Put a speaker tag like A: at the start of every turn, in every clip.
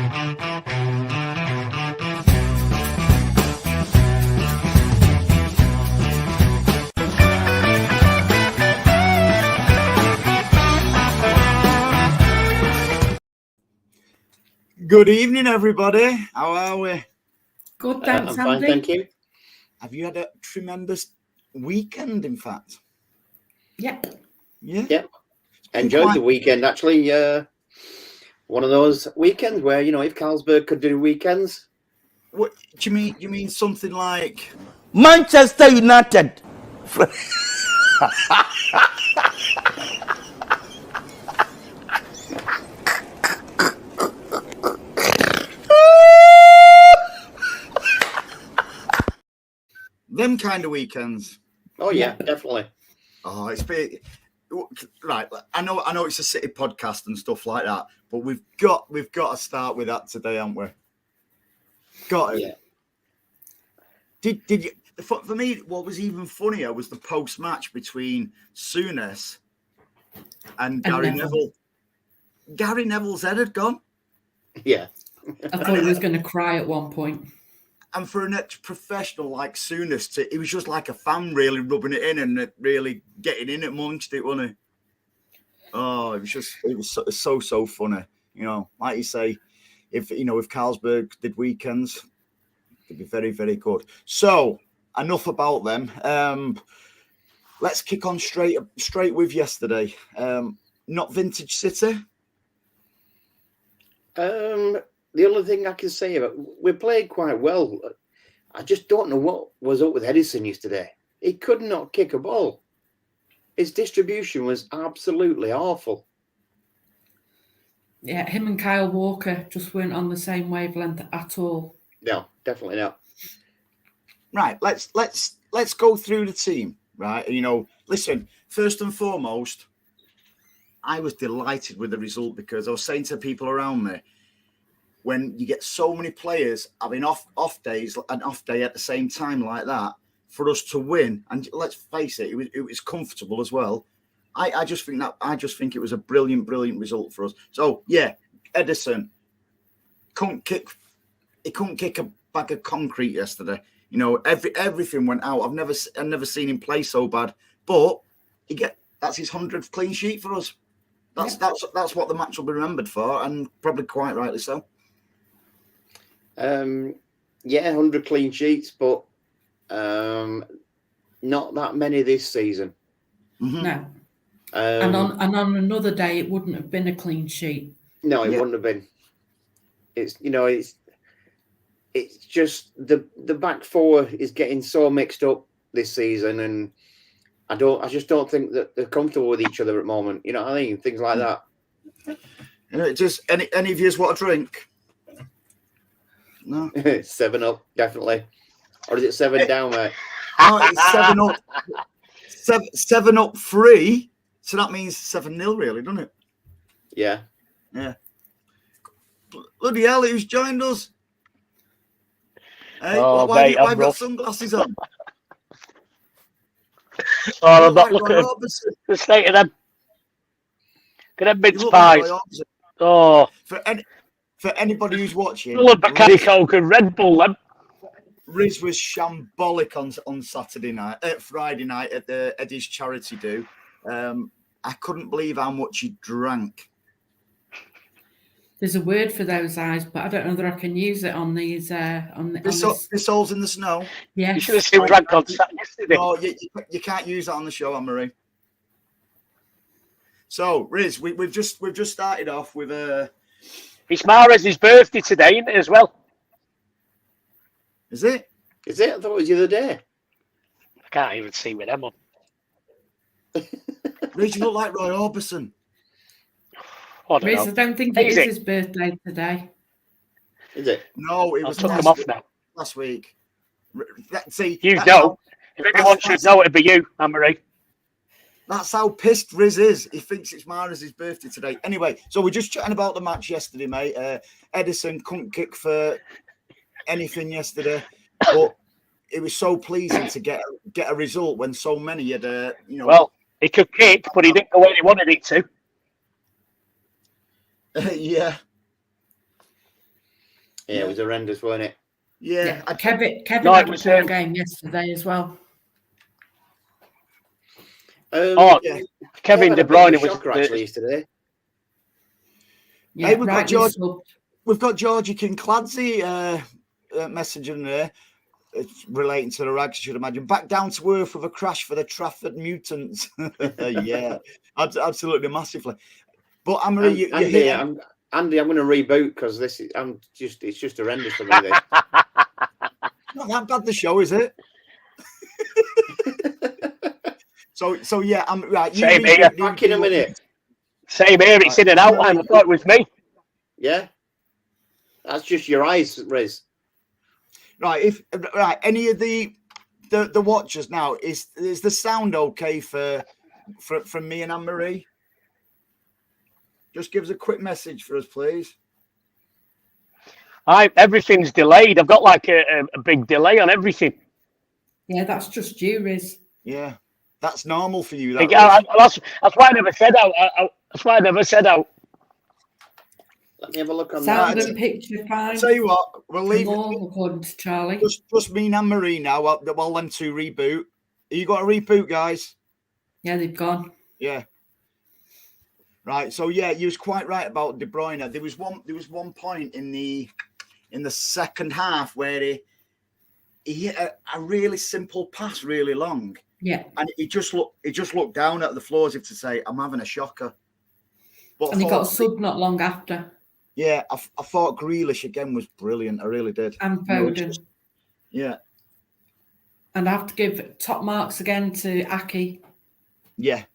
A: Good evening, everybody. How are we?
B: Good, thanks,
C: I'm fine, thank you.
A: Have you had a tremendous weekend, in fact?
B: Yeah.
C: Yeah. Enjoyed the weekend, actually. One of those weekends where, if Carlsberg could do weekends.
A: What do you mean something like
D: Manchester United?
A: them kind of weekends?
C: Oh yeah, definitely.
A: Oh, it's been right. I know it's a City podcast and stuff like that, but we've got to start with that today, haven't we? Got it.
C: Yeah.
A: Did you? For me, what was even funnier was the post match between Souness and Gary Neville. Gary Neville's head had gone.
C: Yeah.
B: I thought he was going to cry at one point.
A: And for an ex-professional like Souness, he was just like a fan, really rubbing it in and really getting in it amongst it, wasn't he? Oh, it was so funny. Like you say, if Carlsberg did weekends, it'd be very, very good. So enough about them. Let's kick on straight with yesterday. Not Vintage City.
C: The only thing I can say about we played quite well. I just don't know what was up with Edison yesterday. He could not kick a ball. His distribution was absolutely awful.
B: Yeah, him and Kyle Walker just weren't on the same wavelength at all.
C: No, definitely not.
A: Right, let's go through the team. Right, listen. First and foremost, I was delighted with the result because I was saying to people around me, when you get so many players having off days, an off day at the same time like that, for us to win, and let's face it, it was comfortable as well. I just think it was a brilliant result for us. So yeah, Edison couldn't kick a bag of concrete yesterday. Everything went out. I've never seen him play so bad. But that's his 100th clean sheet for us. That's what the match will be remembered for, and probably quite rightly so.
C: 100 clean sheets, but not that many this season.
A: Mm-hmm.
B: No. And on another day, it wouldn't have been a clean sheet.
C: No, it wouldn't have been. It's just the back four is getting so mixed up this season, and I just don't think that they're comfortable with each other at the moment. You know what I mean? Things like that.
A: Just any of you want a drink? No.
C: 7 Up, definitely. Or is it 7 down, mate?
A: No, it's 7 Up. 7 Up 3. So that means 7-0, really, doesn't it?
C: Yeah.
A: Yeah. Bloody hell, who's joined us? Hey, why have you got sunglasses on?
E: I'm not looking at the state of them. Get them mince pies. Oh.
A: For anybody who's watching,
E: Full of Bacardi Coke and Red Bull, them.
A: Riz was shambolic on Friday night at the Eddie's charity do. I couldn't believe how much he drank.
B: There's a word for those eyes, but I don't know whether I can use it on these.
A: The souls in the snow.
B: Yeah.
E: You should have seen drank on Saturday.
A: No, you can't use that on the show, Anne-Marie. So, Riz, we've just started off with
E: It's Mahrez's birthday today, isn't it, as well?
A: Is it?
C: Is it? I thought it was the other day.
E: I can't even see with them on.
A: Riz, you look like Roy Orbison.
B: Riz, I don't think it is his birthday today.
C: Is it?
A: No, it was
E: took him off now.
A: Last week.
E: If anyone should know, it'd be you, Anne-Marie.
A: That's how pissed Riz is. He thinks it's Mahrez's birthday today. Anyway, so we're just chatting about the match yesterday, mate. Edison couldn't kick for anything yesterday, but it was so pleasing to get a result when so many had,
E: Well, he could kick, but he didn't go where he wanted it to.
A: Yeah.
C: Yeah, it was horrendous, wasn't it?
A: Yeah.
B: Kevin
E: No,
B: had
E: it
B: a
E: was,
B: poor game yesterday as well.
A: Yeah.
E: Kevin De
C: had a bit of a
E: Bruyne was
C: shocker actually yesterday.
B: Yeah,
A: Hey, we've got
B: rightly
A: George.
B: subbed.
A: We've got Georgie Kincladsey messaging there. It's relating to the Rags, I should imagine. Back down to earth with a crash for the Trafford Mutants. Yeah, absolutely massively. But Anne-Marie,
C: Andy, I'm going to reboot because it's just horrendous for me. This.
A: Not that bad. The show, is it? So yeah, I'm right.
E: Same here.
C: Back in a minute.
E: Same here. It's in and out. I thought it was me.
C: Yeah, that's just your eyes, Riz.
A: Right. Any of the watchers now, is the sound okay from me and Anne-Marie? Just give us a quick message for us, please.
E: Everything's delayed. I've got like a big delay on everything.
B: Yeah, that's just you, Riz.
A: Yeah, that's normal for you.
E: That's why I never said out. That's why I never said out.
C: Let me have a look on
B: Sound
C: that.
B: and picture fine.
A: I'll tell you what, we'll leave
B: it according to Charlie.
A: Just me and Anne-Marie now while them two reboot. You got a reboot, guys?
B: Yeah, they've gone.
A: Yeah. Right. So yeah, you was quite right about De Bruyne. There was one point in the second half where he hit a really simple pass, really long.
B: Yeah.
A: And he just looked down at the floor as if to say, "I'm having a shocker." But
B: and he got subbed not long after.
A: Yeah, I thought Grealish again was brilliant. I really did.
B: And Foden.
A: Yeah.
B: And I have to give top marks again to Aki.
A: Yeah.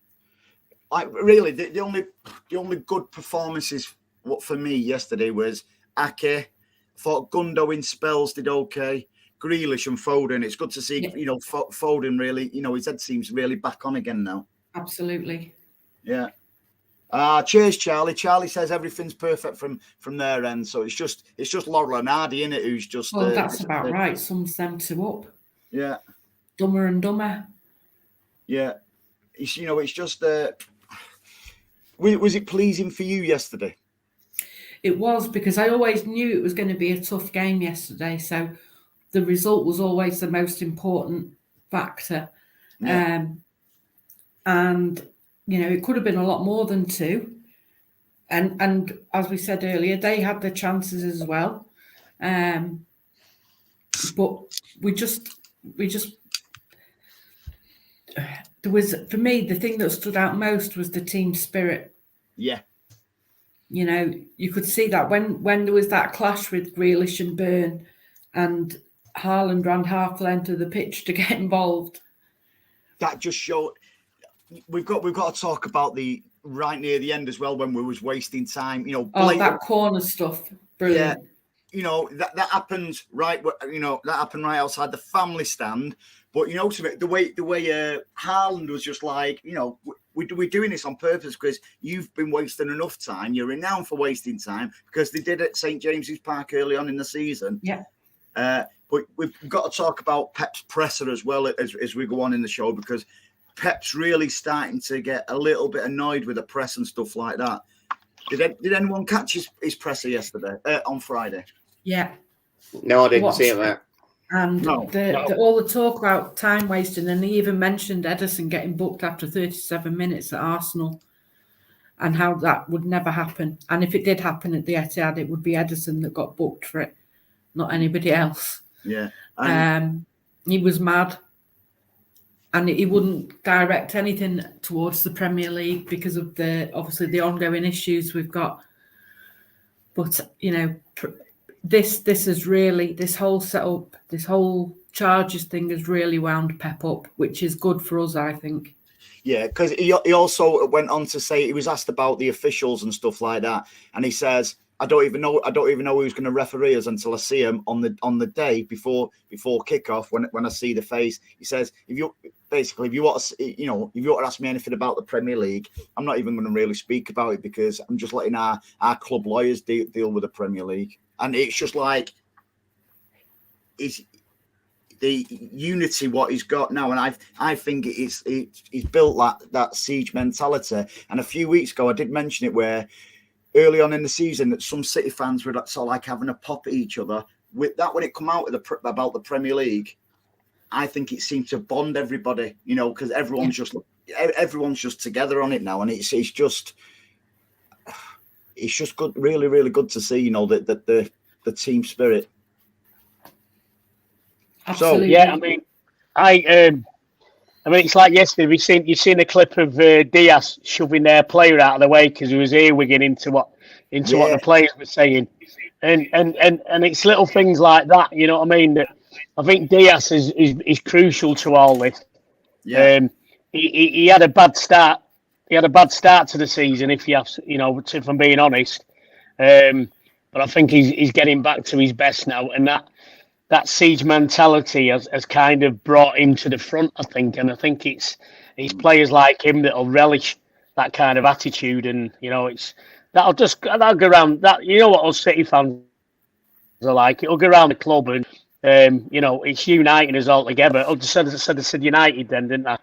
A: Really, the only good performances for me yesterday was Ake. I thought Gundo in spells did okay. Grealish and Foden. It's good to see, Foden really, his head seems really back on again now.
B: Absolutely.
A: Yeah. Cheers, Charlie. Charlie says everything's perfect from their end. So it's just Laurel and Hardy, innit, who's just.
B: Well, that's about right. Sums them two up.
A: Yeah.
B: Dumber and dumber.
A: Yeah. It's just. Was it pleasing for you yesterday?
B: It was, because I always knew it was going to be a tough game yesterday. So the result was always the most important factor.
A: Yeah.
B: And it could have been a lot more than 2. And as we said earlier, they had their chances as well. But we just there was, for me, the thing that stood out most was the team spirit.
A: Yeah.
B: You could see that when there was that clash with Grealish and Byrne, and Haaland ran half length of the pitch to get involved.
A: That just showed. We've got to talk about the right near the end as well, when we was wasting time.
B: That corner stuff, brilliant.
A: Yeah, that happened right. That happened right outside the family stand. But the way Haaland was just like, we're doing this on purpose because you've been wasting enough time. You're renowned for wasting time, because they did at St James's Park early on in the season.
B: Yeah.
A: But we've got to talk about Pep's presser as well as we go on in the show, because Pep's really starting to get a little bit annoyed with the press and stuff like that. Did anyone catch his presser yesterday, on Friday?
B: Yeah.
C: No, I didn't see that.
B: And all the talk about time wasting, and he even mentioned Ederson getting booked after 37 minutes at Arsenal, and how that would never happen. And if it did happen at the Etihad, it would be Ederson that got booked for it, not anybody else.
A: Yeah.
B: He was mad. And he wouldn't direct anything towards the Premier League because of obviously the ongoing issues we've got. But this is really, this whole setup, this whole charges thing has really wound Pep up, which is good for us, I think. Yeah, because he also went on to say, he was asked about the officials and stuff like that, and he says, I don't even know who's going to referee us until I see him on the day before kickoff, when I see the face. He says, if you want to ask me anything about the Premier League, I'm not even going to really speak about it, because I'm just letting our club lawyers deal with the Premier League. And it's just like, it's the unity what he's got now, and I think he's built that siege mentality. And a few weeks ago I did mention it, where
A: early on in the season that some City fans were sort of like having a pop at each other. With that, when it come out of about the Premier League, I think it seemed to bond everybody, you know, because everyone's just together on it now, and it's just good, really, really good to see, you know, that the team spirit.
B: Absolutely.
E: So yeah, I mean, it's like yesterday. You've seen a clip of Diaz shoving their player out of the way because he was earwigging into what the players were saying, and it's little things like that. You know what I mean? That I think Diaz is crucial to all this.
A: Yeah,
E: he had a bad start. He had a bad start to the season, if I'm being honest. But I think he's getting back to his best now, and that siege mentality has kind of brought him to the front, I think. And I think it's players like him that'll relish that kind of attitude. And, you know, that'll go around that. You know what us City fans are like? It'll go around the club and, you know, it's uniting us all together. I said United then, didn't I?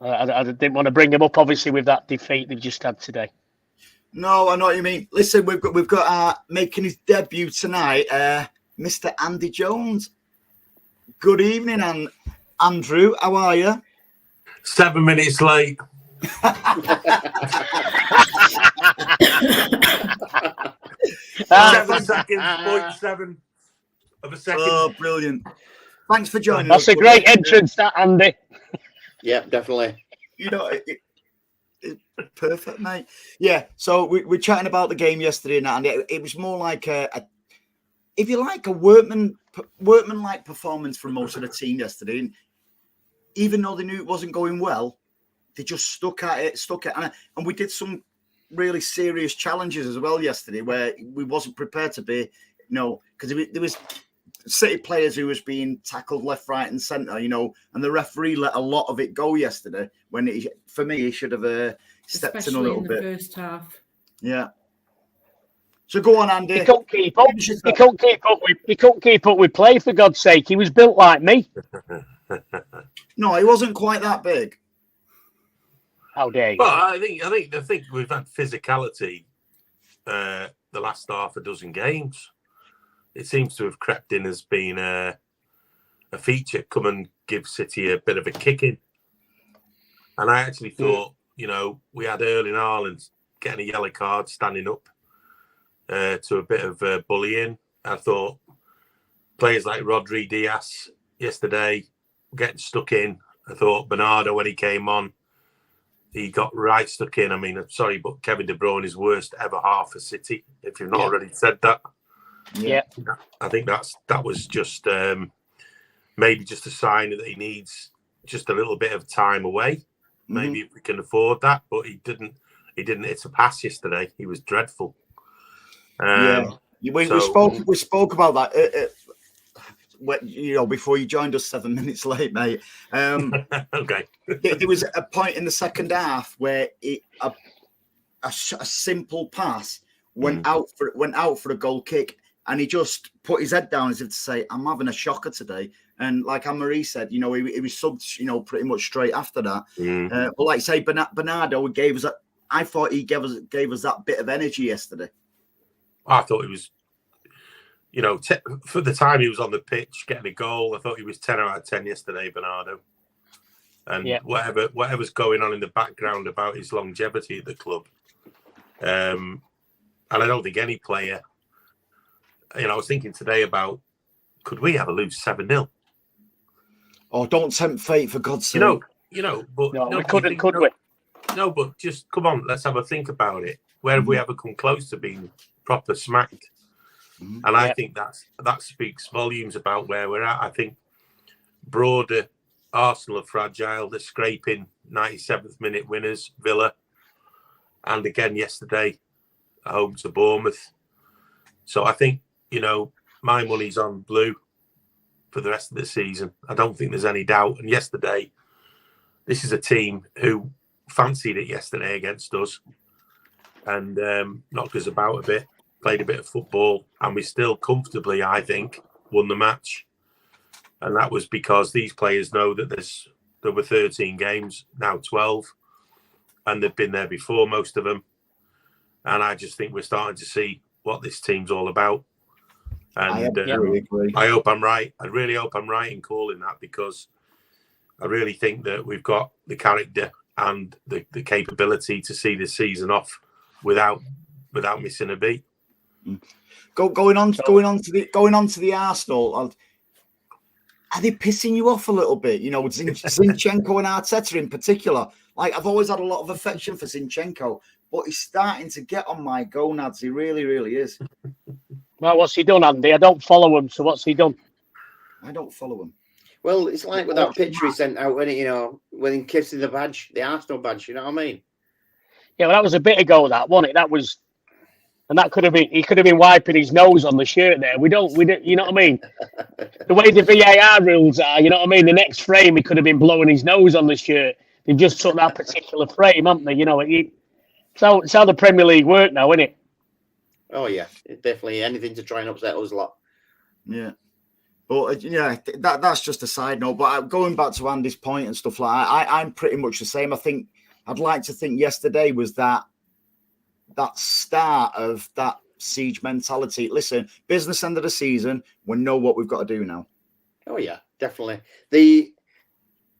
E: I didn't want to bring them up, obviously, with that defeat they've just had today.
A: No, I know what you mean. Listen, we've got making his debut tonight, Mr. Andy Jones. Good evening, Andrew. How are you?
F: 7 minutes late. 7 seconds, 0.7 of a second.
A: Oh, brilliant. Thanks for joining
E: us. That's a great entrance, that, Andy.
C: Yeah, definitely.
A: You know, it's perfect, mate. Yeah, so we're chatting about the game yesterday, and it was more like if you like, a workman-like performance from most of the team yesterday. And even though they knew it wasn't going well, they just stuck at it. And we did some really serious challenges as well yesterday where we wasn't prepared to be, you know, because there was City players who was being tackled left, right and centre, you know, and the referee let a lot of it go yesterday when for me, he should have stepped
B: especially
A: in a little
B: in
A: bit.
B: The first half.
A: Yeah. So go on, Andy.
E: He couldn't keep up. He couldn't keep up with play, for God's sake. He was built like me.
A: No, he wasn't quite that big.
E: How dare you?
F: Well, I think we've had physicality the last half a dozen games. It seems to have crept in as being a feature. Come and give City a bit of a kicking. And I actually thought, you know, we had Erling Haaland getting a yellow card, standing up to a bit of bullying. I thought players like Rodri, Diaz yesterday getting stuck in. I thought Bernardo, when he came on, he got right stuck in. I mean, I'm sorry, but Kevin De Bruyne is worst ever half for City, if you've not already said that.
E: Yeah.
F: I think that was just maybe just a sign that he needs just a little bit of time away. Maybe if we can afford that, but he didn't hit a pass yesterday. He was dreadful.
A: We spoke about that. You know, before you joined us 7 minutes late, mate.
F: Okay.
A: There was a point in the second half where a simple pass went out for a goal kick, and he just put his head down as if to say, "I'm having a shocker today." And like Anne-Marie said, you know, he was subbed, you know, pretty much straight after that. But like say, Bernardo gave us that. I thought he gave us that bit of energy yesterday.
F: I thought he was, you know, for the time he was on the pitch getting a goal, I thought he was 10 out of 10 yesterday, Bernardo. And whatever's going on in the background about his longevity at the club, and I don't think any player, you know, I was thinking today about, could we ever lose 7-0?
A: Oh, don't tempt fate, for God's sake.
F: You know, but
E: no, we couldn't, could we?
F: No, but just come on, let's have a think about it. Where have we ever come close to being proper smacked? And I think that speaks volumes about where we're at. I think broader Arsenal are fragile. They're scraping 97th minute winners, Villa, and again yesterday at home to Bournemouth. So I think, you know, my money's on Blue for the rest of the season. I don't think there's any doubt. And yesterday, this is a team who fancied it yesterday against us and knocked us about a bit, played a bit of football, and we still comfortably, I think, won the match. And that was because these players know that there were 13 games, now 12, and they've been there before, most of them. And I just think we're starting to see what this team's all about. And
A: agree.
F: I hope I'm right. I really hope I'm right in calling that, because I really think that we've got the character and the capability to see this season off without missing a beat.
A: Going on to the Arsenal. Are they pissing you off a little bit? You know, Zinchenko and Arteta in particular. Like, I've always had a lot of affection for Zinchenko, but he's starting to get on my gonads. He really, really is.
E: Well, what's he done, Andy? I don't follow him, so what's he done?
A: I don't follow him.
C: Well, it's like with that picture he sent out, when when he kissing the badge, the Arsenal badge. You know what I mean?
E: Yeah, well, that was a bit ago, that wasn't it? That was, and that could have been. He could have been wiping his nose on the shirt there. We don't. You know what I mean? The way the VAR rules are, you know what I mean? The next frame, he could have been blowing his nose on the shirt. They just took that particular frame, haven't they? You know, it's how the Premier League work now, isn't it?
C: Oh yeah, it's definitely anything to try and upset us a lot.
A: Yeah. But that's just a side note. But going back to Andy's point and stuff like that, I'm pretty much the same. I think I'd like to think yesterday was that start of that siege mentality. Listen, business end of the season, we know what we've got to do now.
C: Oh yeah, definitely. The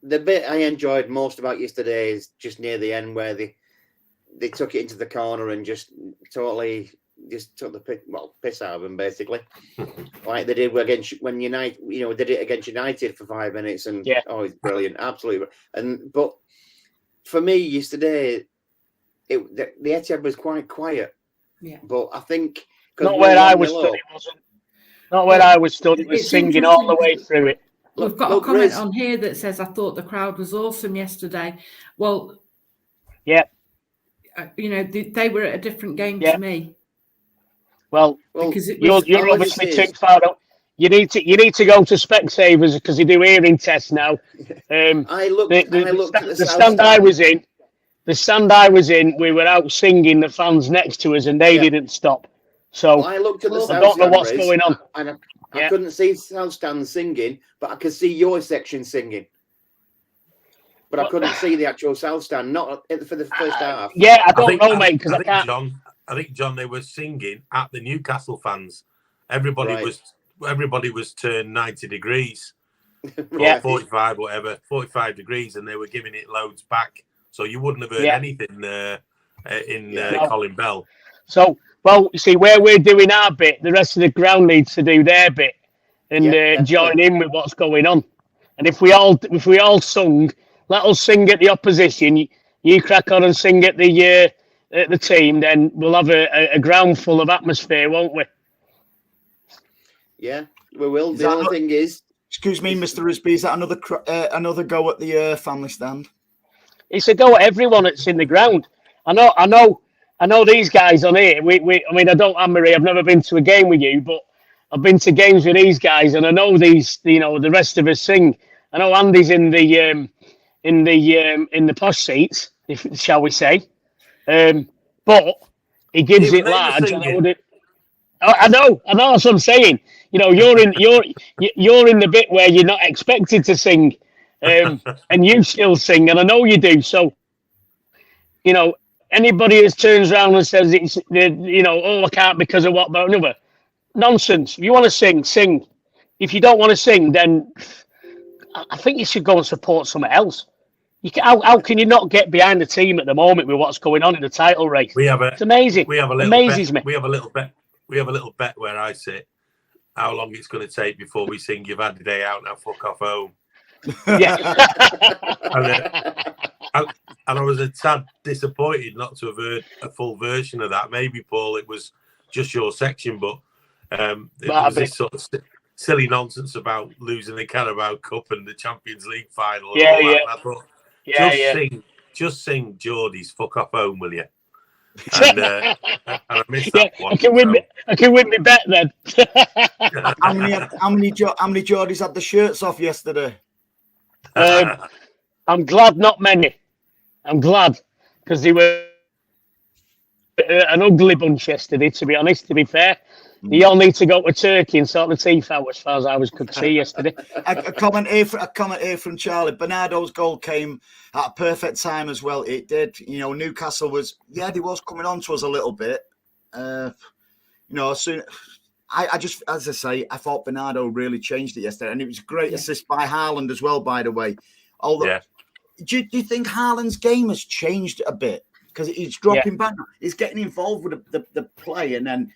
C: bit I enjoyed most about yesterday is just near the end, where they took it into the corner and just totally took the piss out of him, basically, like they did when United, did it against United for 5 minutes, and it's brilliant, absolutely. But for me yesterday, the Etihad was quite quiet. Yeah, but I think
E: not where I was stood, it wasn't. Not where I was stood, it was singing all the way through it.
B: We've got a comment on here that says, "I thought the crowd was awesome yesterday." Well,
E: yeah,
B: they were at a different game to me.
E: Well, because you're obviously too far out. You need to go to Specsavers, because they do hearing tests now. The stand I was in. The stand I was in, we were out singing, the fans next to us, and they didn't stop. So
C: I looked at the
E: I don't know what's going on.
C: I couldn't see South Stand singing, but I could see your section singing. But I couldn't see the actual South Stand, not for the first half.
E: Yeah, I don't know, mate, because I can't.
F: I think, John, they were singing at the Newcastle fans. Everybody was turned 90 degrees, or 45, whatever, 45 degrees, and they were giving it loads back. So you wouldn't have heard anything in Colin Bell.
E: So, well, you see, where we're doing our bit, the rest of the ground needs to do their bit and join in with what's going on. And if we all sung, let us sing at the opposition. You crack on and sing at the team, then we'll have a ground full of atmosphere, won't we?
C: Yeah, we will. The only thing is,
A: excuse me, Mr. Risby, is that another go at the family stand?
E: It's a go at everyone that's in the ground. I know these guys on here. I mean, I don't, Anne-Marie, I've never been to a game with you, but I've been to games with these guys, and I know these, the rest of us sing. I know Andy's in the posh seats, shall we say? But he gives it large. I know. That's what I'm saying. You're in the bit where you're not expected to sing, and you still sing, and I know you do. So, anybody that turns around and says it's, I can't because of what about another, nonsense. If you want to sing, sing. If you don't want to sing, then I think you should go and support something else. How can you not get behind the team at the moment with what's going on in the title race? It's amazing.
F: We have a little
E: amazes
F: bet.
E: me.
F: We have a little bet where I sit. How long it's going to take before we sing "You've had the day out, now fuck off home."
E: Yeah.
F: and I was a tad disappointed not to have heard a full version of that. Maybe, Paul, it was just your section, but it was this sort of silly nonsense about losing the Carabao Cup and the Champions League final. And all that. And I thought, just sing Geordie's "Fuck Off Home," will you? And I missed that one. I can win me bet then.
A: How many Geordies had the shirts off yesterday?
E: I'm glad not many. I'm glad, because they were an ugly bunch yesterday, to be honest, to be fair. You all need to go to Turkey and sort the teeth out as far as I could see yesterday.
A: A comment here from Charlie. Bernardo's goal came at a perfect time as well. It did. Newcastle was coming on to us a little bit. Soon. I just, as I say, I thought Bernardo really changed it yesterday, and it was a great assist by Haaland as well, by the way. Although, do you think Haaland's game has changed a bit? Because he's dropping back, he's getting involved with the play, and then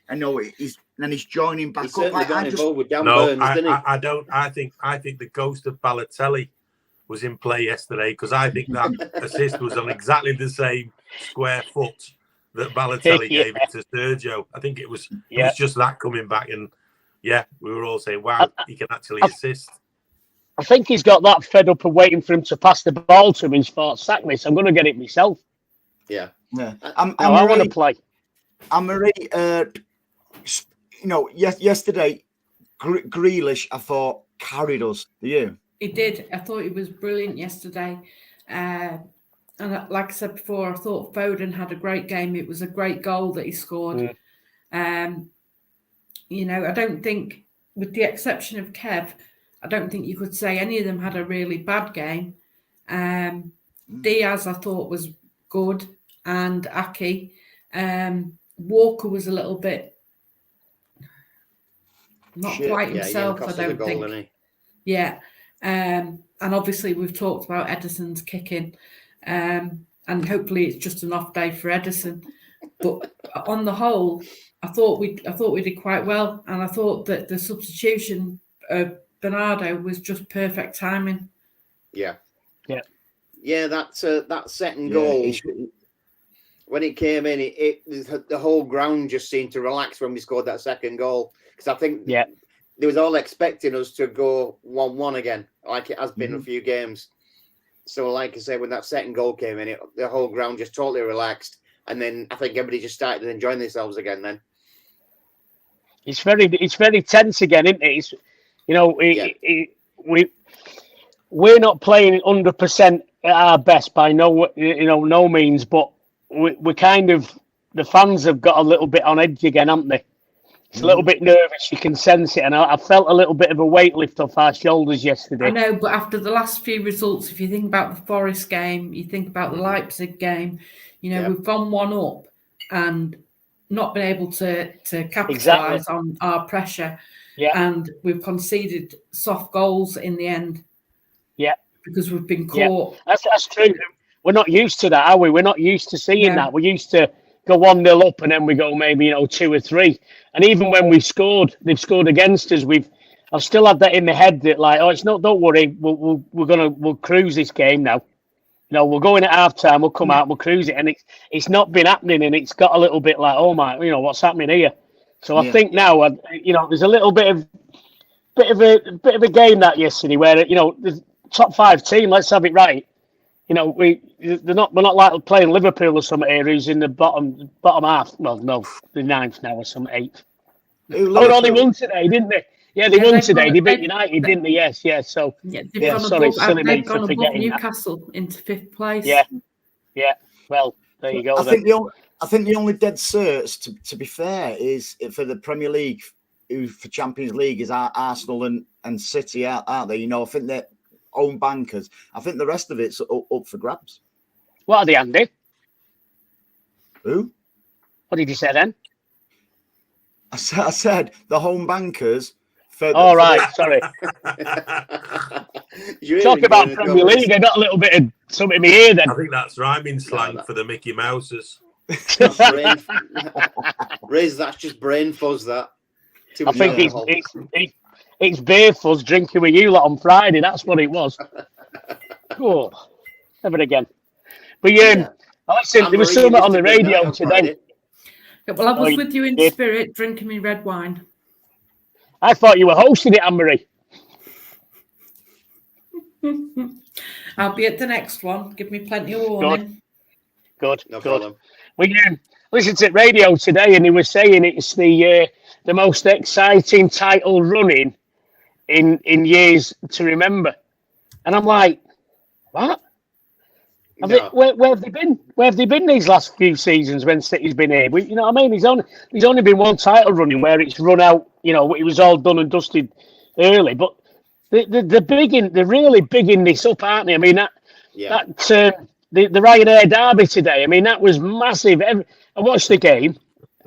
A: he's joining back
C: He's
A: up.
C: got involved with Dan Burns, didn't he?
F: I don't. I think the ghost of Balotelli was in play yesterday, because I think that assist was on exactly the same square foot that Balotelli gave it to Sergio. I think it was just that coming back, and we were all saying, "Wow, he can actually assist."
E: I think he's got that fed up of waiting for him to pass the ball to him. He's thought, "Sack me, so I'm going to get it myself."
C: Yeah.
E: I want to play.
A: I'm already, yesterday, Grealish, I thought, carried us. Do you?
B: He did. I thought he was brilliant yesterday. And like I said before, I thought Foden had a great game. It was a great goal that he scored. I don't think, with the exception of Kev, I don't think you could say any of them had a really bad game. Diaz, I thought, was good, and Aki. Walker was a little bit not quite himself, I don't think. And obviously we've talked about Ederson's kicking, and hopefully it's just an off day for Ederson. But on the whole, I thought we did quite well, and I thought that the substitution of Bernardo was just perfect timing.
C: That second goal, when it came in, the whole ground just seemed to relax when we scored that second goal, because I think they was all expecting us to go 1-1 again, like it has been a few games. So, like I said, when that second goal came in, the whole ground just totally relaxed, and then I think everybody just started enjoying themselves again. Then
E: it's very tense again, isn't it? We're not playing 100% at our best by no means, but we kind of, the fans have got a little bit on edge again, haven't they? It's a little bit nervous. You can sense it, and I felt a little bit of a weight lift off our shoulders yesterday.
B: I know, but after the last few results, if you think about the Forest game, you think about the Leipzig game, we've gone one up and not been able to capitalise on our pressure. And we've conceded soft goals in the end. Because we've been caught.
E: That's true. We're not used to that, are we? We're not used to seeing that. We're used to go 1-0 up and then we go maybe 2 or 3. And even when they've scored against us. I've still had that in my head that don't worry, we'll cruise this game now. We'll go in at half time, we'll come out, we'll cruise it, and it's not been happening, and it's got a little bit like, oh my, what's happening here? So I think now, there's a little bit of a game that yesterday where the top 5 team, let's have it right. We're not like playing Liverpool or some areas in the bottom half. Well, no, the 9th now or some 8th. They only won today, didn't they? Yeah, they won today. They beat United, didn't they? Yes. So
B: they've gone above Newcastle into 5th place.
E: Yeah. Well, there you go.
A: I think the only dead certs, to be fair, is for the Premier League, for Champions League, is Arsenal and City, aren't they? I think they're own bankers. I think the rest of it's up for grabs.
E: What are they, Andy?
A: Who?
E: What did you say then?
A: I said the home bankers.
E: Sorry. Talk about Premier League. I got a little bit of something in my ear then.
F: I think that's rhyming slang for the Mickey Mousers.
C: Riz, that's just brain fuzz, that.
E: I think it's beer fuzz drinking with you lot on Friday. That's what it was. Oh, never again. But listen, there was something on the radio today.
B: Well, I was with you in spirit, drinking me red wine.
E: I thought you were hosting it, Anne-Marie.
B: I'll be at the next one. Give me plenty of warning.
E: Good.
C: No problem.
E: We listened to radio today, and he was saying it's the most exciting title running in years to remember. And I'm like, what? Where have they been? Where have they been these last few seasons when City's been here? You know what I mean? He's only been one title running where it's run out. You know, it was all done and dusted early. But they're really bigging this up, aren't they? I mean the Ryanair derby today. I mean that was massive. I watched the game,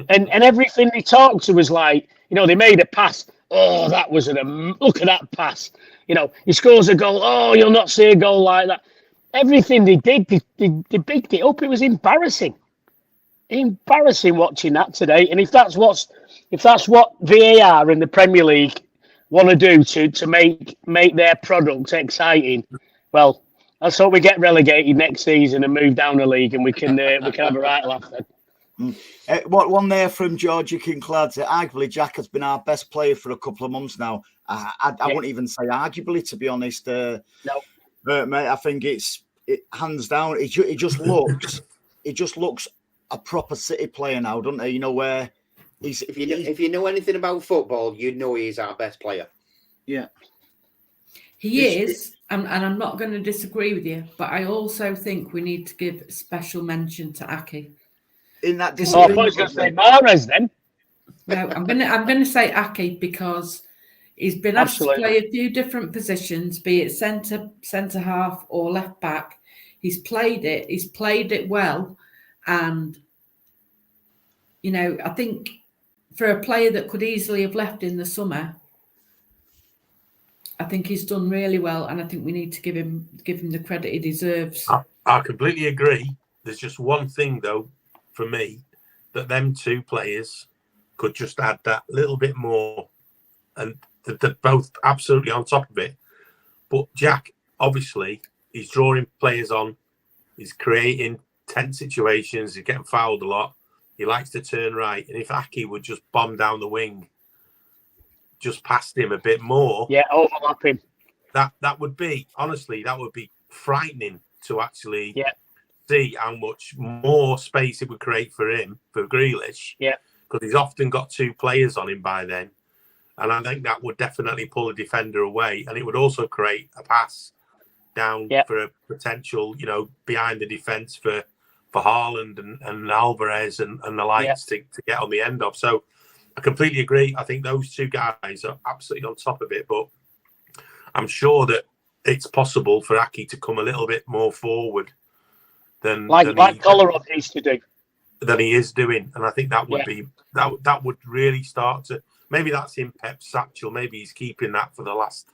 E: and everything they talked to was like, you know, they made a pass. Oh, that was look at that pass. You know, he scores a goal. Oh, you'll not see a goal like that. Everything they did, they bigged it up. It was embarrassing watching that today. And if that's what VAR in the Premier League want to do to make their product exciting, well, let's hope we get relegated next season and move down the league, and we can have a right laugh then.
A: What one there from Georgie Kinclads? Arguably, Jack has been our best player for a couple of months now. I wouldn't even say arguably, to be honest. No. Mate, I think it hands down. It just looks a proper City player now, doesn't he? You know where he's.
C: If you know anything about football, you know he's our best player.
A: Yeah,
B: he is, and I'm not going to disagree with you. But I also think we need to give special mention to Aki.
A: In that,
E: I thought you were going to say Mahrez then.
B: No, I'm going to say Aki because he's been asked to play a few different positions, be it centre half or left back. He's played it. He's played it well, and you know, I think for a player that could easily have left in the summer, I think he's done really well, and I think we need to give him the credit he deserves.
F: I completely agree. There's just one thing though, for me, that them two players could just add that little bit more, and they're both absolutely on top of it. But Jack, obviously, he's drawing players on. He's creating tense situations. He's getting fouled a lot. He likes to turn right. And if Aki would just bomb down the wing, just past him a bit more.
E: Yeah, overlap him.
F: That would be, honestly, that would be frightening to actually see how much more space it would create for him, for Grealish.
E: Yeah.
F: Because he's often got two players on him by then. And I think that would definitely pull a defender away. And it would also create a pass down for a potential, you know, behind the defence for Haaland and Alvarez and the likes to get on the end of. So I completely agree. I think those two guys are absolutely on top of it. But I'm sure that it's possible for Aki to come a little bit more forward than
E: Kolarov used to do.
F: Than he is doing. And I think that would be that would really start to, maybe that's in Pep's satchel. Maybe he's keeping that for the last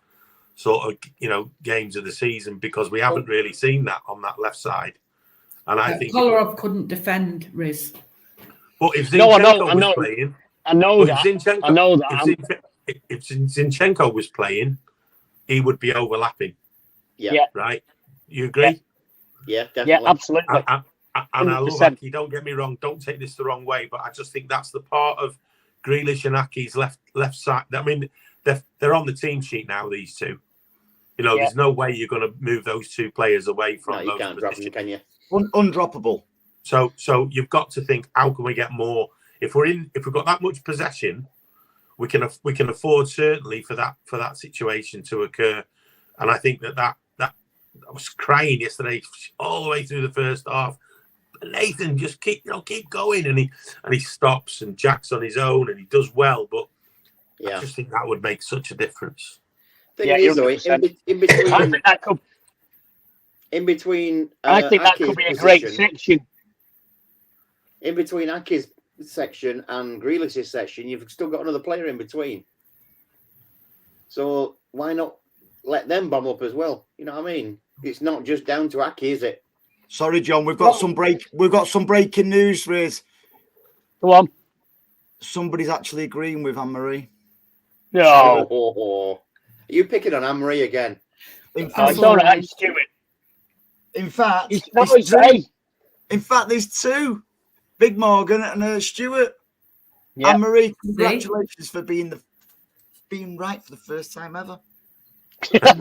F: sort of, you know, games of the season, because we haven't really seen that on that left side. And I think
B: Kolarov couldn't defend Riz.
F: But if Zinchenko was playing,
E: I know that.
F: If Zinchenko was playing, he would be overlapping.
C: Yeah.
F: Right? You agree?
C: Yeah, definitely.
E: Yeah, absolutely.
F: And I love Aki, don't get me wrong, don't take this the wrong way, but I just think that's the part of Grealish and Aki's left side. I mean, they're on the team sheet now, these two. You know, there's no way you're going to move those two players away from those
C: can't drop them, can you?
A: Undroppable.
F: So you've got to think, how can we get more? If we've got that much possession, we can afford certainly for that situation to occur. And I think that I was crying yesterday all the way through the first half. Nathan, just keep going, and he stops, and Jack's on his own, and he does well. But I just think that would make such a difference.
C: In between,
E: I think that could be a great section.
C: In between Aki's section and Grealish's section, you've still got another player in between. So why not let them bomb up as well? You know what I mean? It's not just down to Aki, is it?
A: Sorry, John. We've got some breaking news, Riz.
E: Go on.
A: Somebody's actually agreeing with Anne-Marie.
E: No.
C: Are you picking on Anne-Marie again?
E: It's all right, Stuart.
A: In fact, there's two. Big Morgan and Stuart. Yeah. Anne-Marie, congratulations for being right for the first time ever.
B: I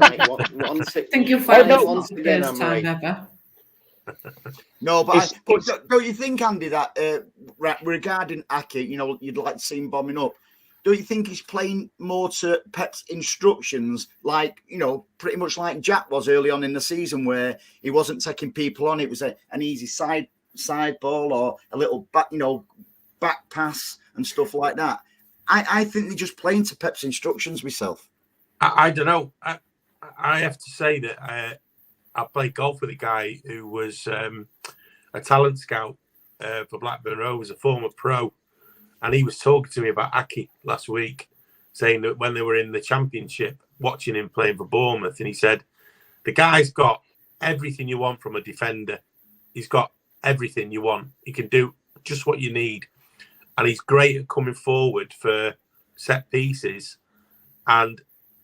B: think you'll find it once again, first time ever.
A: No, but don't you think, Andy, that regarding Aki, you know, you'd like to see him bombing up. don't you think he's playing more to Pep's instructions, like, you know, pretty much like Jack was early on in the season, where he wasn't taking people on? It was an easy side ball or a little back, you know, back pass and stuff like that. I think they're just playing to Pep's instructions myself.
F: I don't know. I have to say that I played golf with a guy who was a talent scout for Blackburn Rovers, a former pro. And he was talking to me about Aki last week, saying that when they were in the Championship, watching him playing for Bournemouth, and he said, the guy's got everything you want from a defender. He's got everything you want. He can do just what you need. And he's great at coming forward for set pieces. And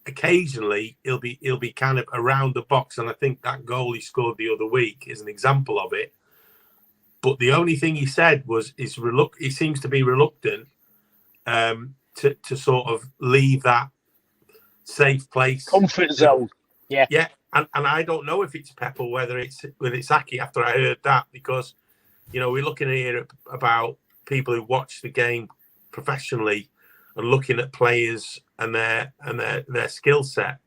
F: occasionally he'll be kind of around the box. And I think that goal he scored the other week is an example of it. But the only thing he said was he seems to be reluctant to sort of leave that safe place.
E: Comfort zone. Yeah.
F: Yeah. And I don't know if it's Pep or whether it's Aki after I heard that, because, you know, we're looking here about people who watch the game professionally and looking at players and their skill set.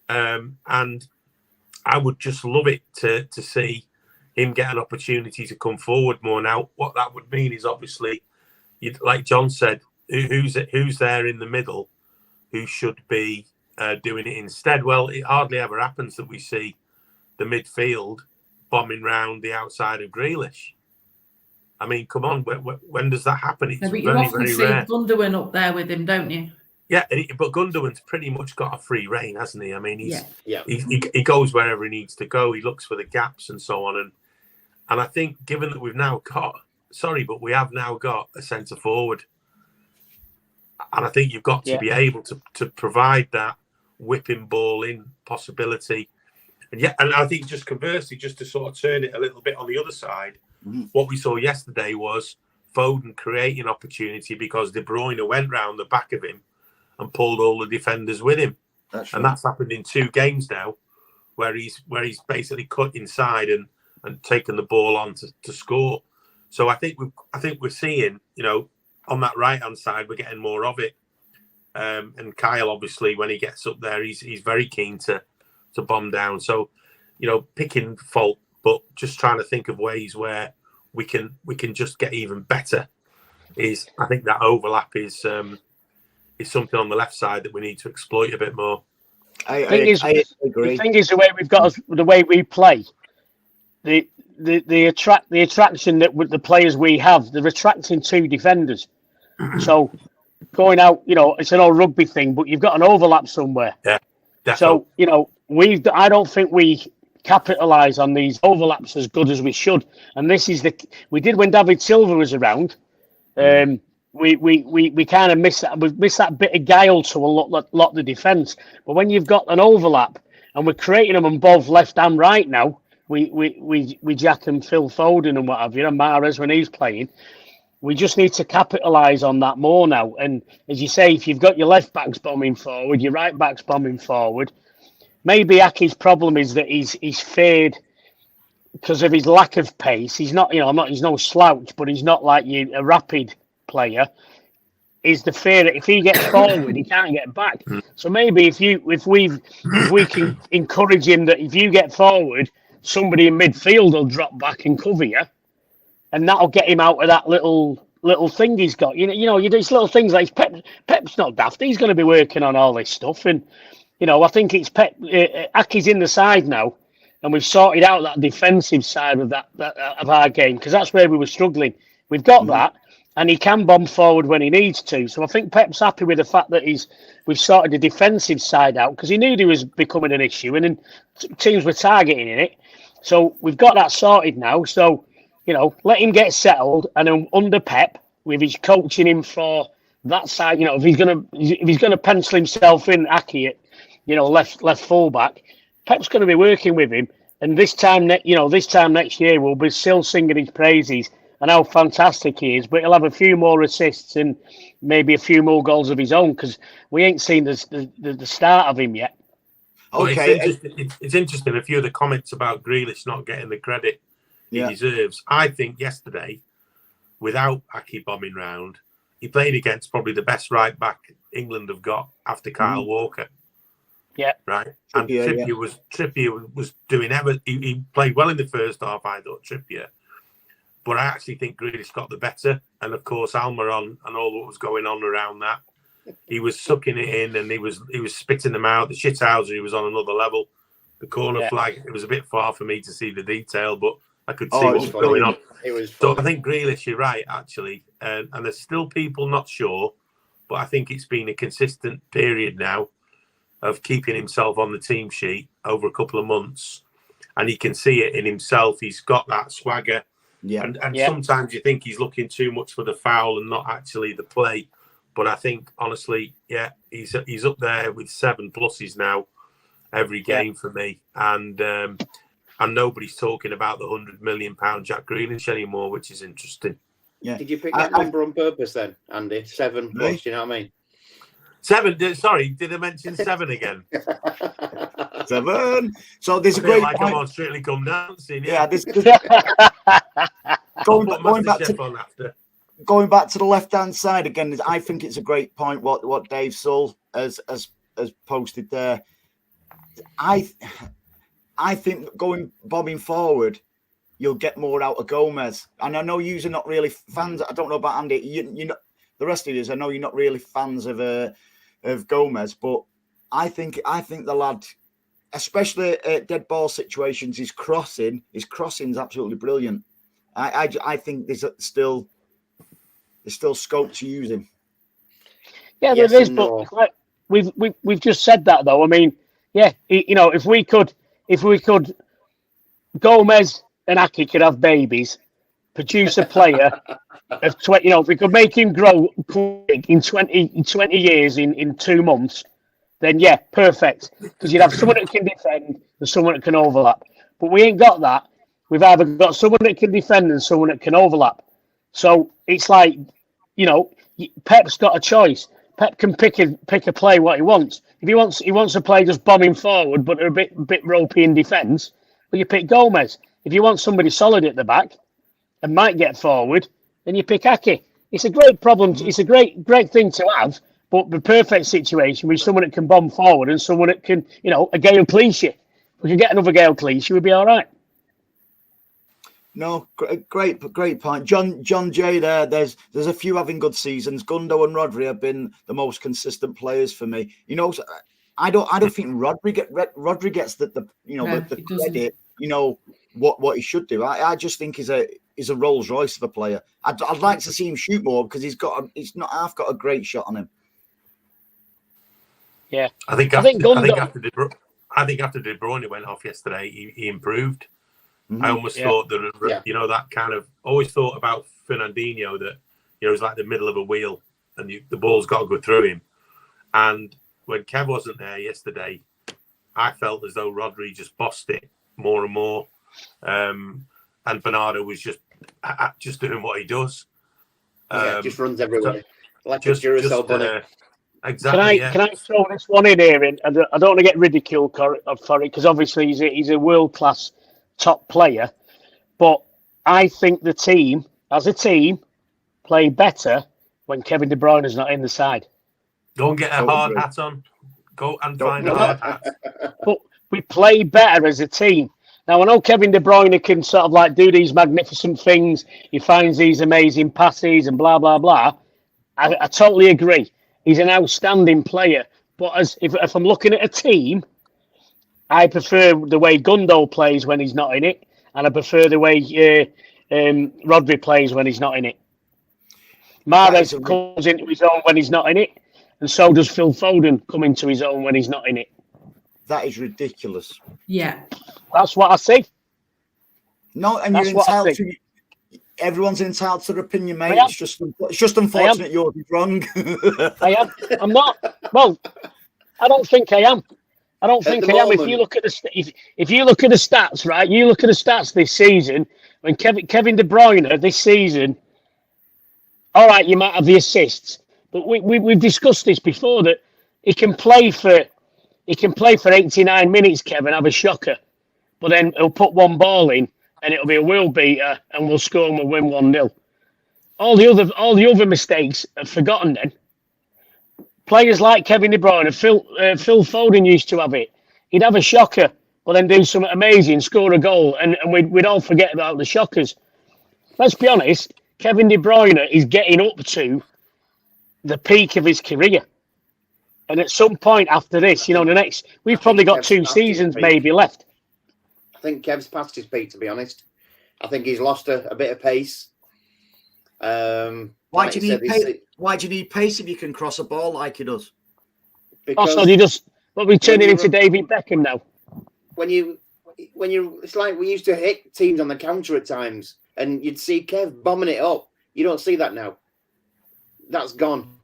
F: And I would just love it to see him get an opportunity to come forward more. Now, what that would mean is obviously, like John said, who's there in the middle who should be doing it instead? Well, it hardly ever happens that we see the midfield bombing round the outside of Grealish. I mean, come on, when does that happen? It's
B: but you
F: very,
B: often
F: very
B: see
F: rare.
B: Gundogan up there with him, don't you?
F: Yeah, but Gundogan's pretty much got a free rein, hasn't he? I mean, he goes wherever he needs to go. He looks for the gaps and so on. And I think, given that we have now got a centre forward, and I think you've got to be able to provide that whipping ball in possibility. And I think just conversely, just to sort of turn it a little bit on the other side, what we saw yesterday was Foden creating opportunity because De Bruyne went round the back of him and pulled all the defenders with him. That's happened in 2 games now, where he's basically cut inside and taken the ball on to score. So I think we're seeing, you know, on that right hand side, we're getting more of it. And Kyle, obviously, when he gets up there, he's very keen to bomb down. So, you know, picking fault, but just trying to think of ways where we can just get even better. I think that overlap is something on the left side that we need to exploit a bit more.
A: I agree.
E: The thing is, the way we play, the attraction that with the players we have, they're attracting 2 defenders. So going out, you know, it's an old rugby thing, but you've got an overlap somewhere.
F: Yeah, definitely.
E: So, you know, I don't think we capitalise on these overlaps as good as we should. And this is we did when David Silva was around. We kind of missed that bit of guile to a lot of the defence. But when you've got an overlap and we're creating them on both left and right now, we Jack and Phil Foden and what have you, and Mahrez when he's playing, we just need to capitalise on that more now. And as you say, if you've got your left backs bombing forward, your right backs bombing forward, maybe Aki's problem is that he's feared because of his lack of pace. He's not, you know, he's no slouch, but he's not like a rapid player. Is the fear that if he gets forward, he can't get back. So maybe if we can encourage him that if you get forward, somebody in midfield will drop back and cover you, and that'll get him out of that little thing he's got. You know, you do these little things like Pep's not daft. He's going to be working on all this stuff, and you know, I think it's Aki's in the side now, and we've sorted out that defensive side of that of our game, because that's where we were struggling. We've got that, and he can bomb forward when he needs to. So I think Pep's happy with the fact that we've sorted the defensive side out, because he knew he was becoming an issue, and then teams were targeting in it. So we've got that sorted now. So, you know, let him get settled, and then under Pep, with his coaching him for that side, you know, if he's gonna pencil himself in Aki at, you know, left fullback, Pep's going to be working with him, and this time next year we'll be still singing his praises and how fantastic he is. But he'll have a few more assists and maybe a few more goals of his own, because we ain't seen the start of him yet.
F: Okay, it's interesting. A few of the comments about Grealish not getting the credit he deserves. I think yesterday, without Aki bombing round, he played against probably the best right back England have got after Kyle Walker.
E: Yeah.
F: Right. And Trippier was doing he played well in the first half, I thought, Trippier. But I actually think Grealish got the better. And of course, Almiron and all what was going on around that. He was sucking it in and he was spitting them out. The shithouser, he was on another level. The corner flag, it was a bit far for me to see the detail, but I could see what was going on.
C: It was
F: so I think Grealish, you're right, actually. And there's still people not sure, but I think it's been a consistent period now of keeping himself on the team sheet over a couple of months. And he can see it in himself. He's got that swagger.
A: Yeah.
F: And sometimes you think he's looking too much for the foul and not actually the play. But I think, honestly, he's up there with 7 pluses now every game for me. And nobody's talking about the £100 million Jack Grealish anymore, which is interesting.
C: Yeah. Did you pick that number on purpose then, Andy? 7 plus, you know what I mean?
F: 7. Sorry, did I mention 7 again?
A: 7. So there's a great
F: like
A: point.
F: I'm on Strictly Come Dancing.
A: Yeah, going back to the left-hand side again, I think it's a great point what Dave Sull has posted there. I think bobbing forward, you'll get more out of Gomez. And I know you're not really fans. I don't know about Andy. You know, the rest of you, I know you're not really fans of Gomez, but I think the lad, especially at dead ball situations, his crossing's absolutely brilliant. I think there's still scope to use him.
E: Yeah,
C: yes,
E: there is, but we've just said that though. I mean, if we could, Gomez and Aki could have babies, produce a player of 20. If we could make him grow quick in 20 years in 2 months, then perfect. Because you'd have someone that can defend and someone that can overlap. But we ain't got that. We've either got someone that can defend and someone that can overlap. So it's like, Pep's got a choice. Pep can pick a play what he wants. If he wants a play just bombing forward, but a bit ropey in defence, well, you pick Gomez. If you want somebody solid at the back and might get forward, then you pick Aki. It's a great problem. It's a great thing to have. But the perfect situation with someone that can bomb forward and someone that can, a Gael Clichy. If we could get another Gael Clichy, we'd be all right.
A: No, great point. John J there, there's a few having good seasons. Gundo and Rodri have been the most consistent players for me. I don't think Rodri gets the credit, what he should do. I just think he's a Rolls Royce of a player. I'd like to see him shoot more because he's got a great shot on him.
E: Yeah.
F: I think after De Bruyne went off yesterday, he improved. Mm-hmm. I almost thought that, that kind of, always thought about Fernandinho that, it's like the middle of a wheel and the ball's got to go through him. And when Kev wasn't there yesterday, I felt as though Rodri just bossed it more and more. And Bernardo was just doing what he does.
C: Just runs everywhere. Like a Duracell bunny.
F: Exactly.
E: Can I throw this one in here? And I don't want to get ridiculed for it because obviously he's a world-class top player, but I think the team, as a team, play better when Kevin De Bruyne is not in the side.
F: Go and get a hard hat on. Go and find a hard hat.
E: But we play better as a team. Now, I know Kevin De Bruyne can sort of like do these magnificent things. He finds these amazing passes and blah, blah, blah. I totally agree. He's an outstanding player. But if I'm looking at a team, I prefer the way Gundo plays when he's not in it, and I prefer the way Rodri plays when he's not in it. Mahrez comes into his own when he's not in it, and so does Phil Foden come into his own when he's not in it.
A: That is ridiculous.
B: Yeah.
E: That's what I see.
A: No, and you're entitled to... Everyone's entitled to their opinion, mate. It's just unfortunate yours is wrong.
E: I am. I'm not. Well, I don't think I am. I don't think I am. If you look at the stats, right? You look at the stats this season. When Kevin De Bruyne this season, all right, you might have the assists, but we've discussed this before that he can play for 89 minutes. Kevin, have a shocker, but then he'll put one ball in and it'll be a wheel beater and we'll score and we'll win 1-0. all the other mistakes are forgotten. Then players like Kevin De Bruyne, Phil Foden used to have it. He'd have a shocker, but then do something amazing, score a goal, and we'd all forget about the shockers. Let's be honest, Kevin De Bruyne is getting up to the peak of his career. And at some point after this, we've probably got 2 seasons maybe left.
C: I think Kev's past his peak, to be honest. I think he's lost a bit of pace.
A: Why do you need pace if you can cross a ball like he does?
C: Because
E: we're turning into David Beckham now.
C: It's like we used to hit teams on the counter at times, and you'd see Kev bombing it up. You don't see that now. That's gone.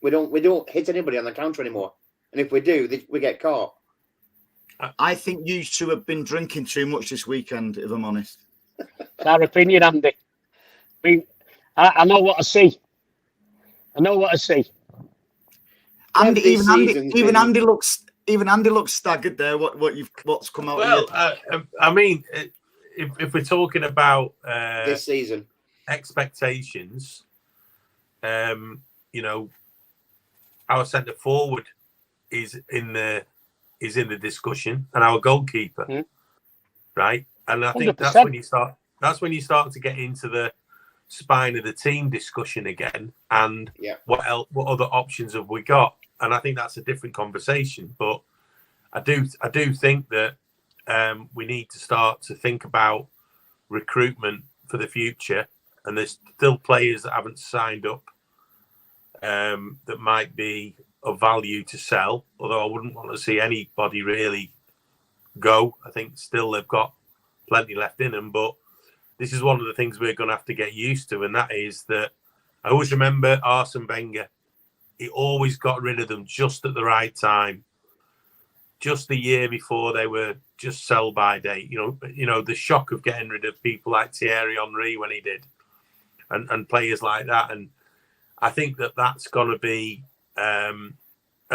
C: We don't hit anybody on the counter anymore, and if we do, we get caught.
A: I think you two have been drinking too much this weekend, if I'm honest.
E: It's our opinion, Andy. I know what I see.
A: Andy, even Andy looks staggered there. What's come out?
F: Well, I mean, if we're talking about
C: this season
F: expectations, our centre forward is in the discussion, and our goalkeeper, right? And I think 100%. That's when you start to get into the spine of the team discussion again, and what other options have we got? And I think that's a different conversation. But I do think that we need to start to think about recruitment for the future, and there's still players that haven't signed up that might be of value to sell, although I wouldn't want to see anybody really go. I think still they've got plenty left in them, but this is one of the things we're going to have to get used to, and that is that I always remember Arsene Wenger. He always got rid of them just at the right time, just the year before they were just sell-by date. The shock of getting rid of people like Thierry Henry when he did, and players like that. And I think that's going to be a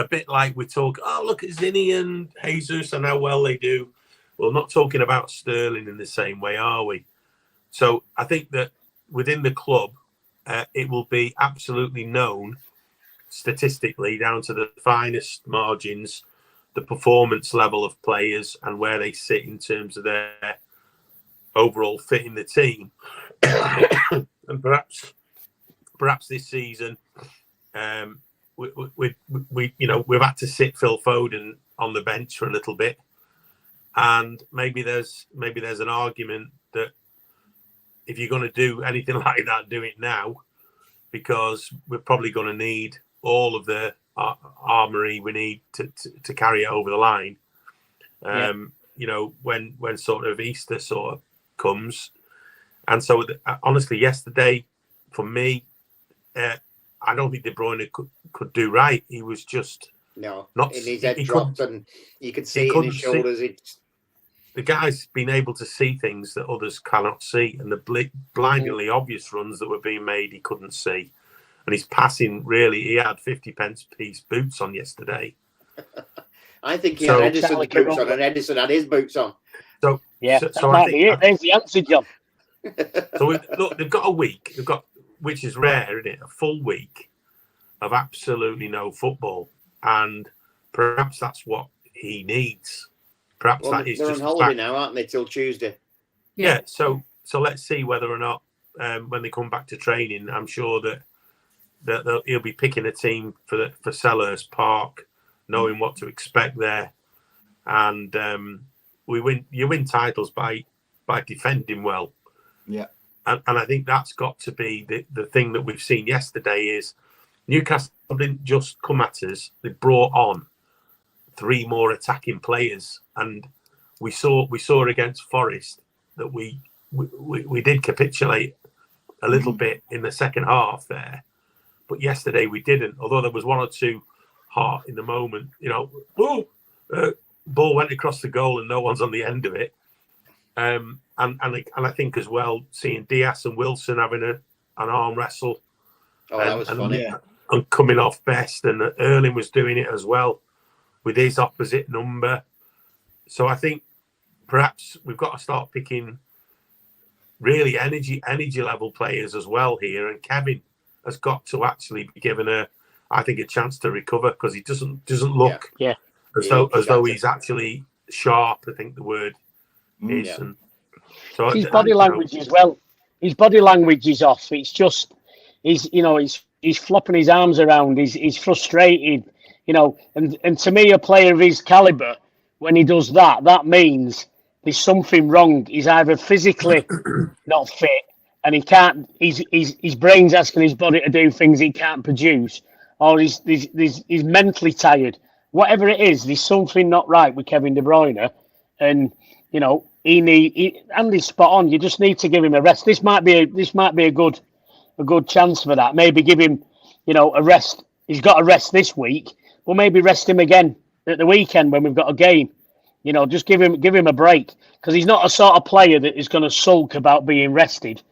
F: bit like we talk. Oh, look at Zinni and Jesus and how well they do. Well, not talking about Sterling in the same way, are we? So I think that within the club, it will be absolutely known statistically down to the finest margins, the performance level of players and where they sit in terms of their overall fit in the team. And perhaps this season, we've had to sit Phil Foden on the bench for a little bit, and maybe there's an argument that if you're going to do anything like that, do it now, because we're probably going to need all of the armory we need to carry it over the line. When sort of Easter sort of comes, and so honestly, yesterday for me, I don't think De Bruyne could do right. He was just
C: not. His head dropped, and you could see it in his shoulders.
F: The guy's been able to see things that others cannot see, and the blindingly obvious runs that were being made, he couldn't see. And his passing, really, he had 50-pence piece boots on yesterday.
C: I think he had Edison's boots on, and Edison had his boots on.
E: So I think there's the answer, John.
F: So they've got a week. They've got, which is rare, isn't it? A full week of absolutely no football, and perhaps that's what he needs. Perhaps that is
C: they're
F: just
C: on holiday now, aren't they, till Tuesday?
F: Yeah. So let's see whether or not when they come back to training, I'm sure that he'll be picking a team for Selhurst Park, knowing what to expect there, and you win titles by defending well.
A: Yeah.
F: And I think that's got to be the thing that we've seen yesterday is Newcastle didn't just come at us; they brought on 3 more attacking players, and we saw against Forest that we did capitulate a little bit in the second half there, but yesterday we didn't. Although there was 1 or 2 heart in the moment, ball went across the goal and no one's on the end of it. And I think as well, seeing Diaz and Wilson having an arm wrestle,
C: that was funny,
F: and coming off best, and Erling was doing it as well with his opposite number. So I think perhaps we've got to start picking really energy level players as well here, and Kevin has got to actually be given a chance to recover, because he doesn't look as though he's actually sharp. I think the word is.
C: Yeah.
F: And so
E: his body language as well. His body language is off. It's just he's flopping his arms around. He's frustrated, And to me, a player of his caliber, when he does that, that means there's something wrong. He's either physically not fit, and he can't. His brain's asking his body to do things he can't produce, or he's mentally tired. Whatever it is, there's something not right with Kevin De Bruyne, and Andy's spot on. You just need to give him a rest. This might be a good chance for that. Maybe give him, a rest. He's got a rest this week. Well, maybe rest him again at the weekend when we've got a game. Just give him a break, because he's not a sort of player that is going to sulk about being rested.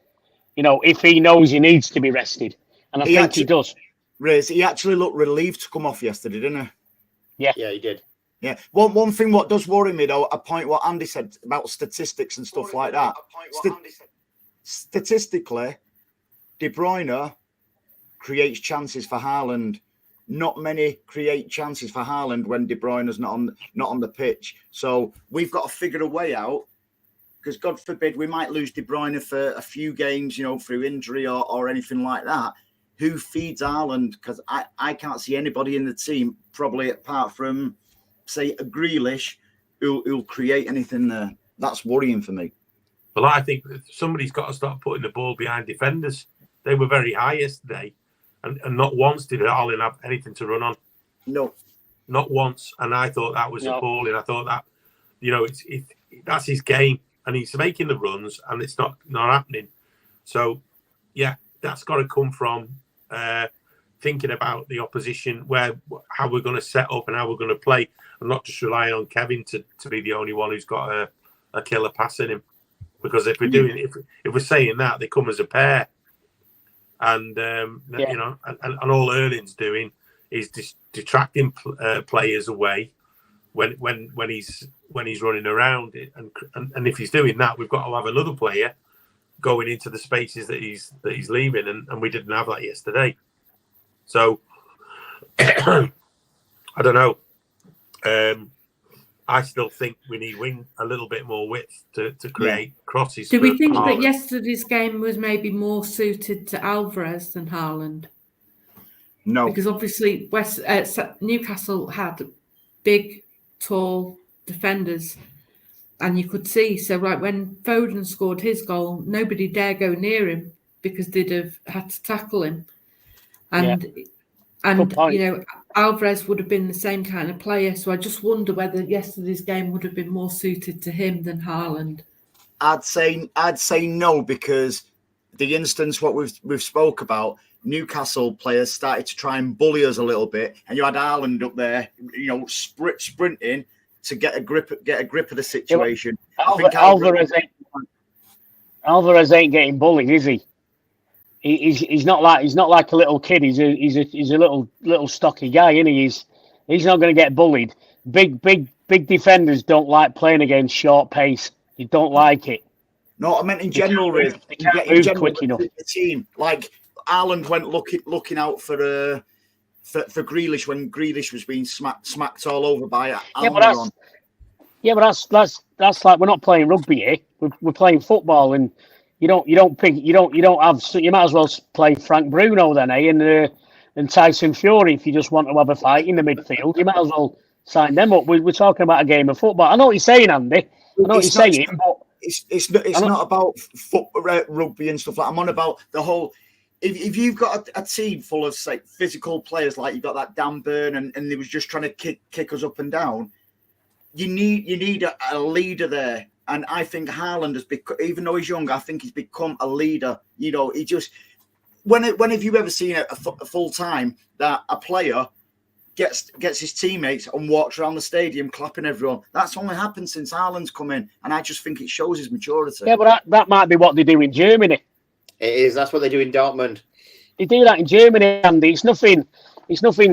E: If he knows he needs to be rested, and I think he does.
A: Riz, he actually looked relieved to come off yesterday, didn't he?
C: Yeah, he did.
A: Yeah. One thing what does worry me though, a point what Andy said about statistics and stuff like that. Statistically, De Bruyne creates chances for Haaland. Not many create chances for Haaland when De Bruyne's not on the pitch. So we've got to figure a way out, because God forbid we might lose De Bruyne for a few games, through injury or anything like that. Who feeds Haaland? Because I can't see anybody in the team, probably apart from, say, a Grealish, who'll create anything there. That's worrying for me.
F: Well, I think somebody's got to start putting the ball behind defenders. They were very high yesterday, and not once did Haaland have anything to run on.
A: No.
F: Not once. And I thought that was appalling. I thought that, that's his game, and he's making the runs, and it's not happening. So, yeah, that's got to come from thinking about the opposition, how we're going to set up and how we're going to play, and not just relying on Kevin to be the only one who's got a killer pass in him. Because if we're saying that, they come as a pair, and and all Erling's doing is detracting players away when he's running around, and if he's doing that, we've got to have another player going into the spaces that he's leaving, and we didn't have that yesterday. So I don't know. I still think we need a little bit more width to create crosses.
B: Do we think that yesterday's game was maybe more suited to Alvarez than Haaland?
A: No,
B: because obviously Newcastle had big, tall defenders. And you could see, so like when Foden scored his goal, nobody dare go near him because they'd have had to tackle him. And Alvarez would have been the same kind of player. So I just wonder whether yesterday's game would have been more suited to him than Haaland.
A: I'd say no, because the instance what we've spoke about, Newcastle players started to try and bully us a little bit, and you had Haaland up there, sprinting to get a grip of the situation.
E: Alvarez ain't getting bullied, is he? He's not like a little kid. He's a little stocky guy, isn't he? He's not going to get bullied. Big defenders don't like playing against short pace. They don't like it.
A: No, I meant in general, Riz.
E: They can't move quick enough.
A: The team, like Haaland went looking out for Grealish when Grealish was being smacked all over by Almiron.
E: But that's like, we're not playing rugby here. We're playing football, and you might as well play Frank Bruno then, and Tyson Fury if you just want to have a fight in the midfield. You might as well sign them up. We're talking about a game of football. I know what you're saying, Andy. I know what you're saying, but
A: it's not about rugby and stuff like that. I'm on about the whole. If you've got a team full of, say, physical players, like you've got that Dan Burn and they was just trying to kick us up and down, you need a leader there. And I think Haaland has become, even though he's young, I think he's become a leader. He just, when have you ever seen a full time that a player gets his teammates and walks around the stadium clapping everyone? That's only happened since Haaland's come in, and I just think it shows his maturity.
E: Yeah, but that might be what they do in Germany.
C: It is. That's what they do in Dortmund.
E: They do that in Germany, Andy. It's nothing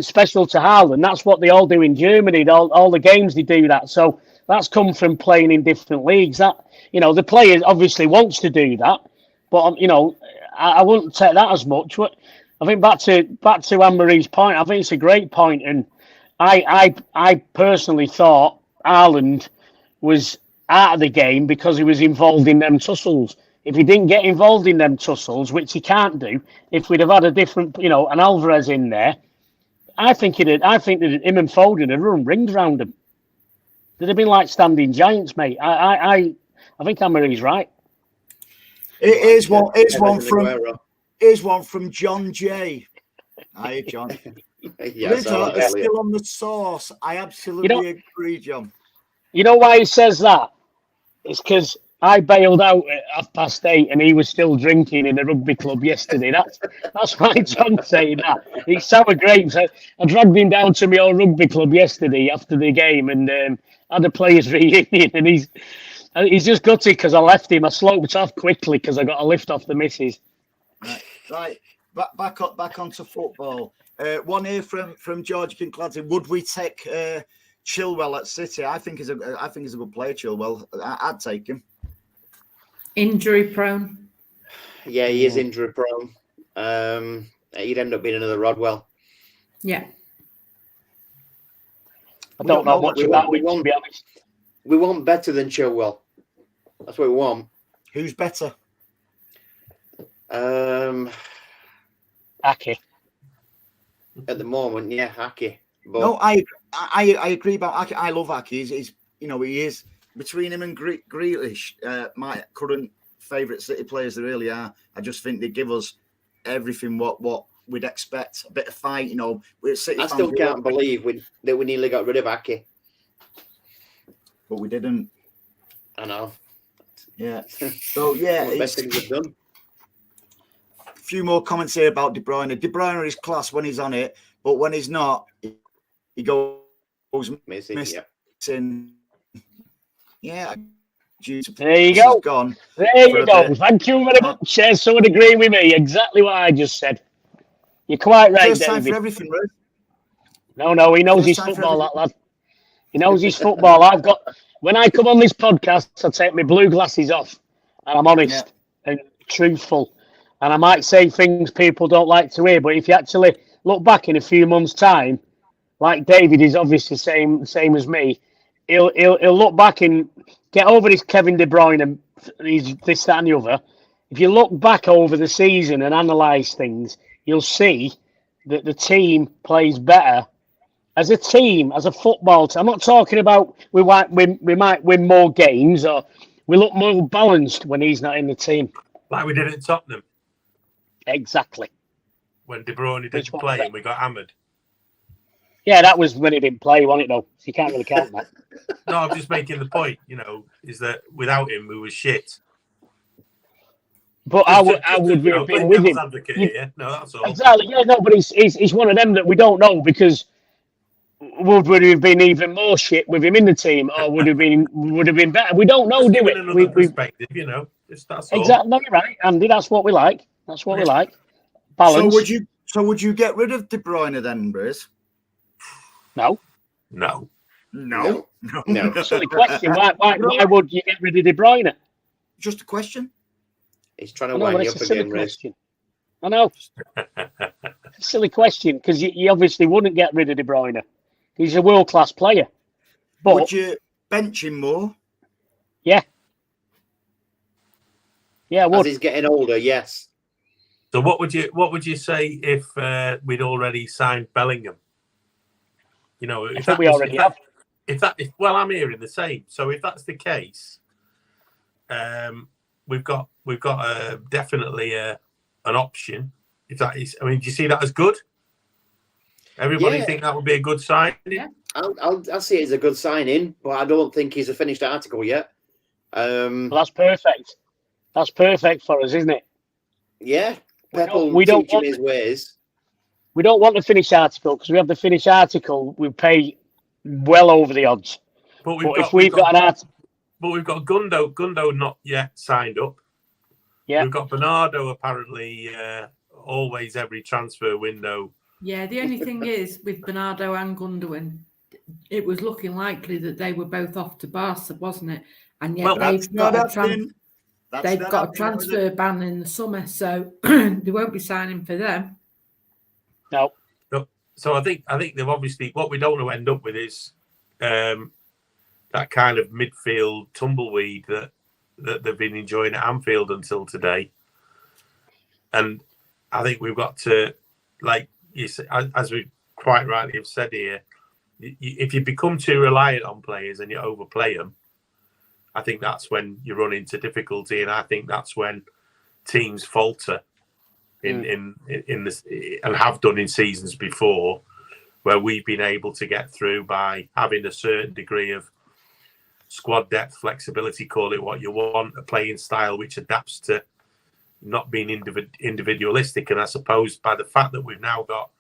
E: special to Haaland. That's what they all do in Germany. All the games they do that. So that's come from playing in different leagues. That, you know, the player obviously wants to do that, but you know, I wouldn't take that as much. I think back to Anne-Marie's point, I think it's a great point, and I personally thought Haaland was out of the game because he was involved in them tussles. If he didn't get involved in them tussles, which he can't do, if we'd have had a different, you know, an Alvarez in there, I think that him and Foden had run rings around him. They'd have been like standing giants, mate. I think Anne-Marie's right.
A: Here's one from John J. Hi, John.
C: Yes,
A: Rizzo is still on the sauce. I absolutely agree, John.
E: You know why he says that? It's because I bailed out at 8:30 and he was still drinking in a rugby club yesterday. That's why John's saying that. He's sour grapes. I dragged him down to my old rugby club yesterday after the game and had a players' reunion, and he's just gutted because I left him. I sloped off quickly because I got a lift off the missus.
A: Right. Back onto football. One here from George Kincladden. Would we take Chilwell at City? I think he's a good player. Chilwell, I'd take him.
B: Injury prone.
C: Yeah, he is injury prone. He'd end up being another Rodwell.
B: Yeah.
E: I don't know much about him, to be honest.
C: We want better than Chilwell. That's what we want.
A: Who's better?
E: Aki.
C: At the moment, yeah, Aki. But
A: No, I agree about Aki. I love Aki. He's he is between him and Grealish. My current favourite City players, they really are. I just think they give us everything what we'd expect. A bit of fight, We're City
C: I still can't believe that we nearly got rid of Aki.
A: But we didn't.
C: I know.
A: Yeah. So yeah,
C: the best things we've done.
A: A few more comments here about De Bruyne. De Bruyne is class when he's on it, but when he's not, he goes missing. Yeah.
E: There you go.
A: Gone
E: there you go. Thank you very much. Someone agree with me. Exactly what I just said. You're quite right,
A: First time
E: David.
A: for everything, right?
E: No, he knows his football, that lad. He knows his football. When I come on this podcast, I take my blue glasses off and I'm honest and truthful. And I might say things people don't like to hear, but if you actually look back in a few months' time, like David is obviously same as me, he'll look back and get over his Kevin De Bruyne and he's this, that, and the other. If you look back over the season and analyse things, you'll see that the team plays better as a team, as a football team. I'm not talking about we might win more games or we look more balanced when he's not in the team.
F: Like we did at Tottenham.
E: Exactly.
F: When De Bruyne didn't play and we got hammered.
E: Yeah, that was when he didn't play, wasn't it, though? So you can't really count that.
F: No, I'm just making the point, is that without him, we were shit.
E: But I would have been with him.
F: Here. No, that's all.
E: Exactly. Yeah, no, but he's one of them that we don't know because would we have been even more shit with him in the team, or would have been better? We don't know, do we?
F: Another perspective, that's all.
E: Exactly. No, you're right, Andy. That's what we like. That's what we like. Balance.
A: So would you get rid of De Bruyne then, Briz?
E: No. Silly question. Why would you get rid of De Bruyne?
A: Just a question.
C: He's trying to wind me up again, Riz.
E: I know. Silly question, because you obviously wouldn't get rid of De Bruyne. He's a world-class player. But
A: would you bench him more?
E: Yeah. Yeah, I would.
C: As he's getting older, yes.
F: So what would you say if we'd already signed Bellingham?
E: I think we already have.
F: Well, I'm hearing the same. So if that's the case, we've got definitely an option. If that is, do you see that as good? Everybody think that would be a good sign?
C: Yeah, I'll see it as a good sign-in, but I don't think he's a finished article yet.
E: Well, that's perfect. That's perfect for us, isn't it?
C: Yeah, Pep will teach him his ways.
E: We don't want the finished article because we have the finished article. We pay well over the odds. But we've got
F: Gundo. Gundo not yet signed up.
E: Yeah,
F: we've got Bernardo apparently always every transfer window.
B: Yeah, the only thing is with Bernardo and Gundogan, it was looking likely that they were both off to Barca, wasn't it? And yet
A: Well,
B: they've got a
A: a
B: transfer ban in the summer, so they won't be signing for them.
E: No.
F: So I think they've obviously, what we don't want to end up with is that kind of midfield tumbleweed that they've been enjoying at Anfield until today. And I think we've got to, like you say, as we quite rightly have said here, if you become too reliant on players and you overplay them, I think that's when you run into difficulty, and I think that's when teams falter in this, and have done in seasons before, where we've been able to get through by having a certain degree of squad depth, flexibility, call it what you want, a playing style which adapts to not being individualistic. And I suppose by the fact that we've now got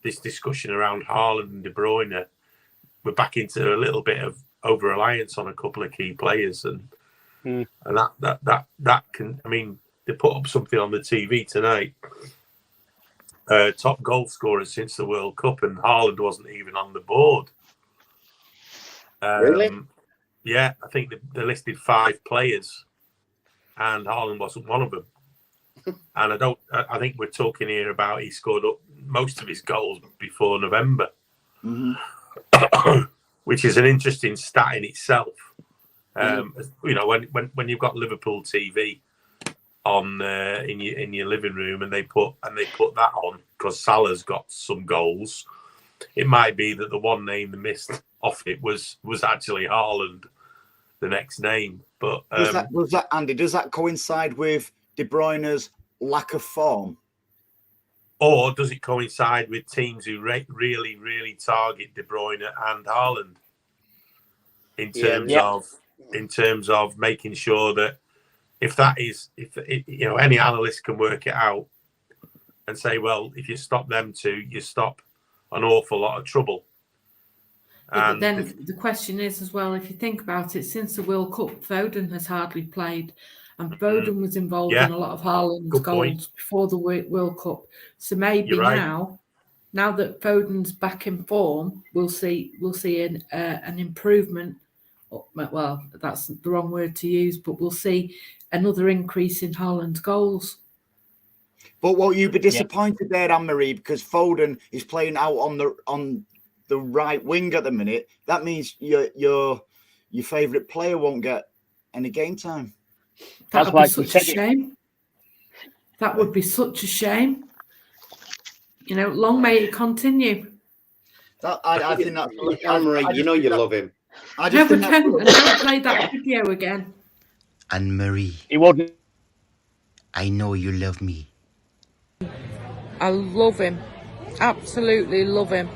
F: this discussion around Haaland and De Bruyne, we're back into a little bit of over-reliance on a couple of key players, and that can, I mean, they put up something on the TV tonight, top goal scorer since the World Cup, and Haaland wasn't even on the board.
C: Really?
F: Yeah, I think they listed 5 players, and Haaland wasn't one of them. And I think we're talking here about he scored up most of his goals before November, which is an interesting stat in itself. You know, when you've got Liverpool TV on in your living room, and they put that on because Salah's got some goals, it might be that the one name they missed off it was actually Haaland, the next name. But
A: was that Andy? Does that coincide with De Bruyne's lack of form,
F: or does it coincide with teams who really target De Bruyne and Haaland in terms of making sure that if you know, any analyst can work it out and say, well, if you stop them two, you stop an awful lot of trouble.
B: Yeah, but then the question is as well, if you think about it, since the World Cup, Foden has hardly played, and Foden was involved in a lot of Haaland's goals before the World Cup. So maybe now that Foden's back in form, we'll see an improvement. Well, that's the wrong word to use, but we'll see another increase in Haaland's goals.
A: But will you be disappointed there, Anne-Marie, because Foden is playing out on the right wing at the minute? That means your favourite player won't get any game time.
B: That would be such a shame. That would be such a shame. You know, long may it continue.
A: I think that
C: Anne-Marie, you know you love him.
B: I just don't play that video again.
D: Anne-Marie,
E: He wouldn't.
D: I know you love me.
B: I love him. Absolutely love him.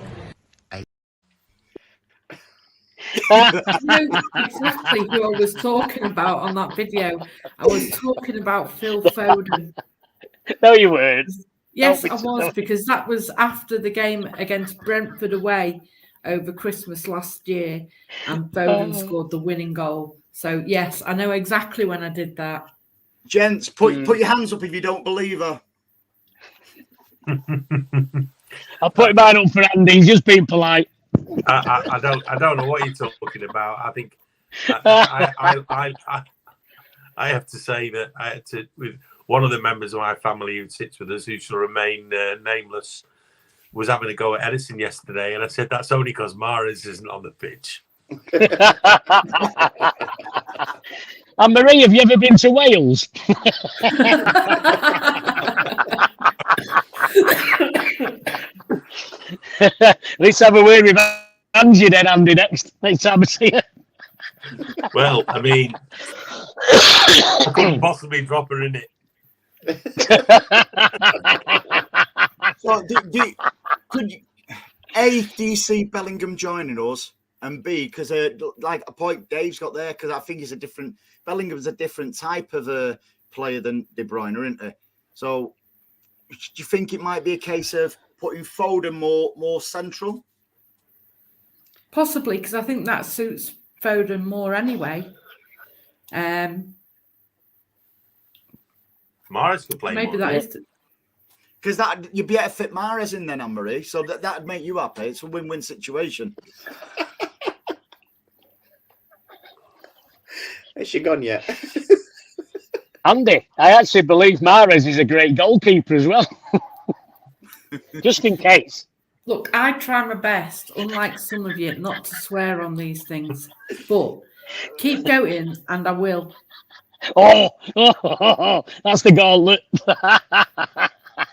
B: You know exactly who I was talking about on that video. I was talking about Phil Foden.
E: No, you weren't.
B: Yes, I was, because that was after the game against Brentford away over Christmas last year, and Foden scored the winning goal. So yes, I know exactly when I did that.
A: Gents, put your hands up if you don't believe her.
E: I'll put mine up for Andy. He's just being polite.
F: I don't know what you're talking about. I think I have to say that with one of the members of my family who sits with us, who shall remain nameless, was having a go at Edison yesterday, and I said that's only because Mahrez isn't on the pitch.
E: And Marie, have you ever been to Wales? Let's have a word with Angie then, Andy, next time I see you.
F: Well, I mean, I couldn't possibly drop her in it.
A: So, do you see Bellingham joining us? And B, because like a point Dave's got there, because I think Bellingham's a different type of a player than De Bruyne, isn't he? So do you think it might be a case of putting Foden more central?
B: Possibly, because I think that suits Foden more anyway.
F: Mahrez could play
B: maybe
F: more.
B: That is
A: because you'd be able to fit Mahrez in then, Anne-Marie. So that'd make you happy. It's a win-win situation.
C: Has she gone yet?
E: Andy, I actually believe Mahrez is a great goalkeeper as well. Just in case.
B: Look, I try my best, unlike some of you, not to swear on these things. But keep going, and I will.
E: Oh, that's the gauntlet.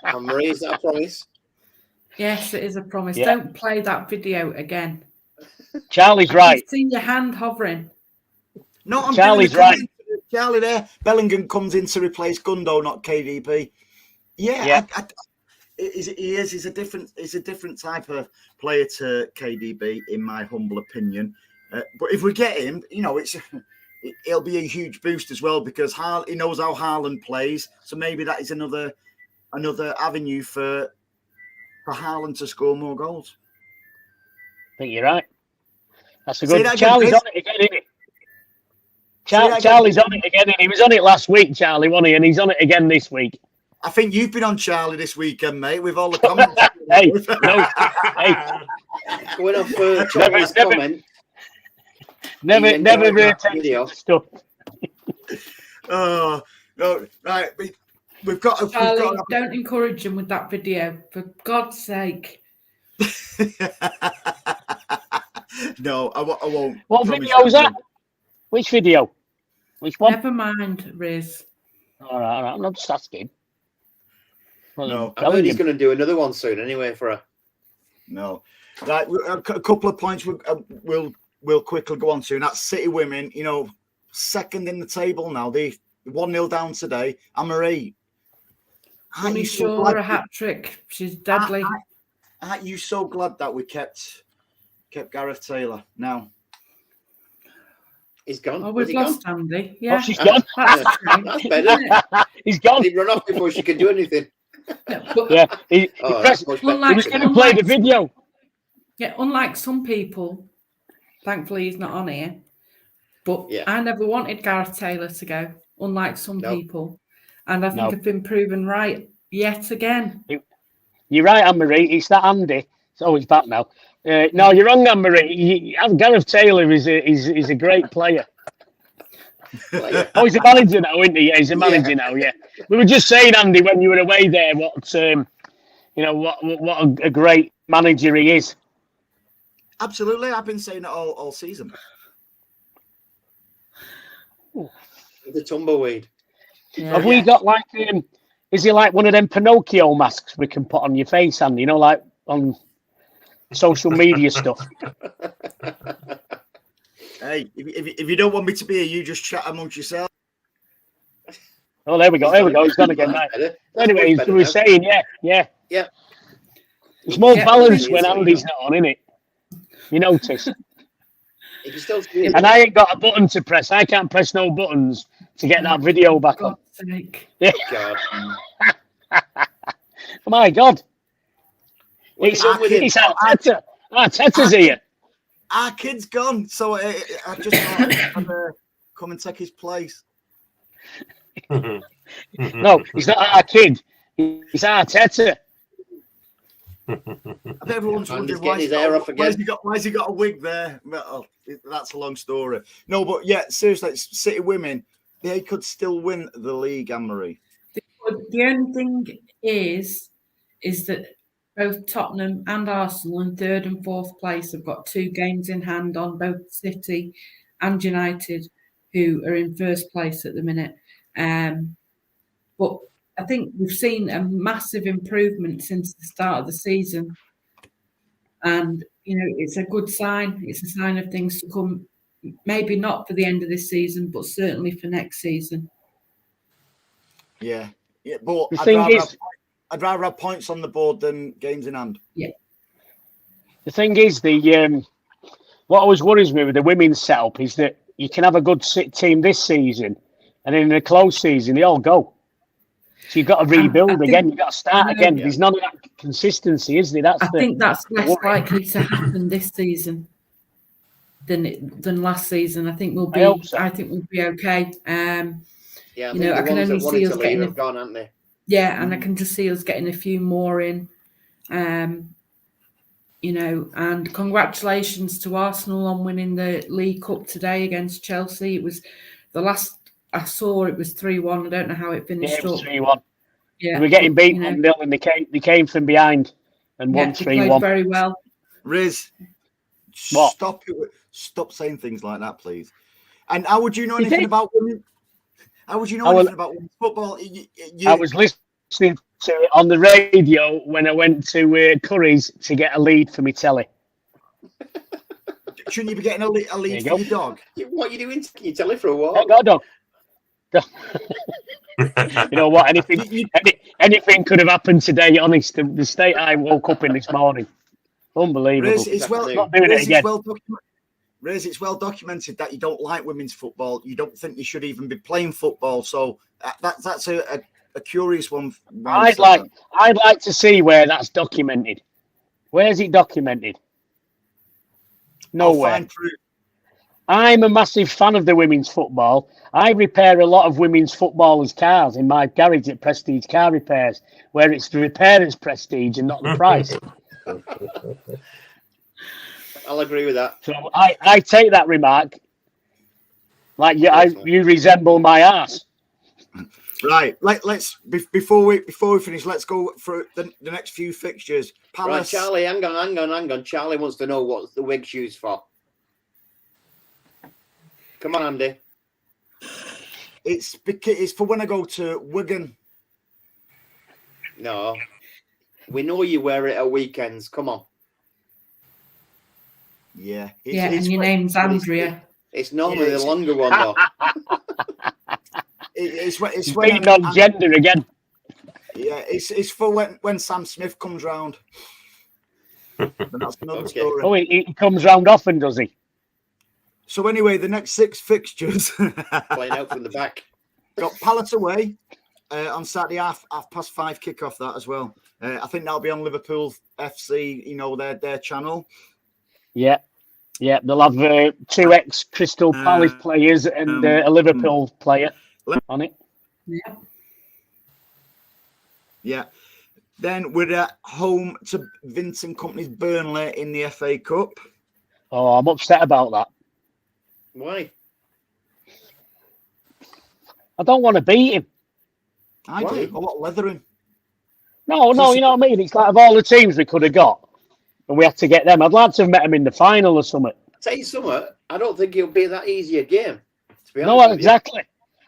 C: Anne-Marie, is that a promise?
B: Yes, it is a promise.
E: Yeah.
B: Don't play that video again.
E: Charlie's
B: I
E: right.
B: can see your hand hovering.
A: No, I'm
E: Charlie's
A: doing
E: right.
A: Charlie there. Bellingham comes in to replace Gundo, not KDB. Yeah. He is. He's a different type of player to KDB, in my humble opinion. But if we get him, it'll be a huge boost as well, because he knows how Haaland plays. So maybe that is another avenue for Haaland to score more goals.
E: I think you're right. That's a good.
A: Again,
E: Charlie's
A: Chris.
E: on it again, isn't he? Charlie's on it again, and he was on it last week, Charlie, wasn't he? And he's on it again this week.
A: I think you've been on Charlie this weekend, mate, with all the comments.
E: Hey, no,
C: Going off for Charlie's comment.
E: never
C: video.
E: stuff.
A: Oh no! Right, we've got.
B: Charlie, don't encourage him with that video, for God's sake.
A: No, I won't.
E: What video was that? Which video? Which one?
B: Never mind, Riz.
E: All right. I'm not just asking. Well,
A: No.
C: I heard he's going to do another one soon anyway for her.
A: No. Right, a couple of points we'll quickly go on to, and that's City women, second in the table now. They 1-0 down today. Anne-Marie.
B: Money sure a hat-trick. She's deadly.
A: Aren't you so glad that we kept Gareth Taylor now?
C: He's gone.
B: Oh, we've lost Andy. Yeah.
E: Oh, she's gone.
C: That's better.
E: He's gone.
C: He'd run off before she could do anything.
E: Yeah, he
C: That's much better.
B: Unlike-
E: was going to play the video.
B: Yeah, unlike some people, thankfully he's not on here, but
C: Yeah.
B: I never wanted Gareth Taylor to go, unlike some
C: No.
B: people. And I think I've been proven right yet again.
E: You're right, Anne-Marie. It's that Andy. Oh, he's back now. No, you're wrong, Anne-Marie. Gareth Taylor is a great player. Oh, he's a manager now, isn't he? Yeah, he's a manager now. Yeah. We were just saying, Andy, when you were away there, what a great manager he is.
A: Absolutely, I've been saying it all season.
C: The tumbleweed.
B: Yeah.
E: Have we got like is he like one of them Pinocchio masks we can put on your face, Andy? Like on social media stuff.
A: Hey, if you don't want me to be here, you just chat amongst yourselves.
E: Oh, there we go. He's gone again. Right. Anyway, we were saying, yeah. It's more balanced when Andy's not on, isn't it? You notice.
C: You can still see it.
E: And I ain't got a button to press. I can't press no buttons to get that video back on.
B: God's sake.
E: Yeah.
C: God.
E: Oh my God.
C: What
E: It's
C: have you done with him?
E: Arteta. Arteta's here.
A: Our kid's gone, so I just thought I'd come and take his place.
E: No, he's not our kid. He's Arteta.
A: I bet everyone's
C: And
A: wondering
C: he's getting his hair off again.
A: why has he got a wig there? Well, that's a long story. No, but yeah, seriously, City women, they could still win the league, Anne-Marie.
B: The only thing is that both Tottenham and Arsenal in third and fourth place have got 2 games in hand on both City and United, who are in first place at the minute. But I think we've seen a massive improvement since the start of the season. And, it's a good sign. It's a sign of things to come, maybe not for the end of this season, but certainly for next season.
A: Yeah, but I'd rather have points on the board than games in hand.
B: Yeah.
E: The thing is, what always worries me with the women's setup is that you can have a good team this season, and in a close season, they all go. So you've got to rebuild again. You've got to start again. There's none of that consistency, is there?
B: I think that's less likely to happen this season than last season. I think we'll be. I think we'll be okay.
C: Yeah,
B: I can only see us getting.
C: Have gone, haven't they?
B: Yeah, and I can just see us getting a few more in. And congratulations to Arsenal on winning the League Cup today against Chelsea. It was the last I saw it was 3-1. I don't know how it finished.
E: Yeah, it was
B: up.
E: 3-1.
B: Yeah,
E: They were getting beat 1-0
B: know,
E: and they came from behind and won
B: they played
E: 3-1.
B: very well.
A: Riz,
E: What?
A: Stop saying things like that, please. And how would you know
E: Is
A: anything
E: it?
A: about women? How would you know anything about women's football?
E: I was listening to it on the radio when I went to Curry's to get a lead for my telly.
A: Shouldn't you be getting a lead for
E: go.
A: your dog?
C: What are you doing? Taking your telly for a walk?
E: Hey, go, dog. You know what? Anything could have happened today. Honest, the state I woke up in this morning, unbelievable.
A: Riz, it's well documented that you don't like women's football. You don't think you should even be playing football. So that's a curious one.
E: I'd like to see where that's documented. Where's it documented? Nowhere. I'm a massive fan of the women's football. I repair a lot of women's footballers' cars in my garage at Prestige Car Repairs, where it's the repairer's prestige and not the price.
C: I'll agree with that.
E: So I take that remark like you resemble my ass.
A: Right. Let's before we finish, let's go for the next few fixtures. Palace.
C: Right, Charlie, hang on. Charlie wants to know what the wig shoes for. Come on, Andy.
A: It's for when I go to Wigan.
C: No, we know you wear it at weekends. Come on.
A: Yeah.
B: And your name's Andrea.
C: It's normally the longer one, though.
A: It's when
E: beating on gender again.
A: Yeah, it's for when Sam Smith comes round. But that's another story.
E: Oh, he comes round often, does he?
A: So anyway, the next 6 fixtures.
C: Playing out from the back.
A: Got Palace away on Saturday, half past 5 kickoff that as well. I think that'll be on Liverpool FC, their channel.
E: Yeah. They'll have 2 ex-Crystal Palace players and a Liverpool player on it.
A: Yeah. Then we're at home to Vincent Company's Burnley in the FA Cup.
E: Oh, I'm upset about that.
C: Why?
E: I don't want to beat him.
A: I do. I want leathering.
E: No, you know what I mean? It's like of all the teams we could have got, and we had to get them. I'd like to have met them in the final or something.
C: Tell you something, I don't think it'll be that easy a game. To be honest
E: No, exactly.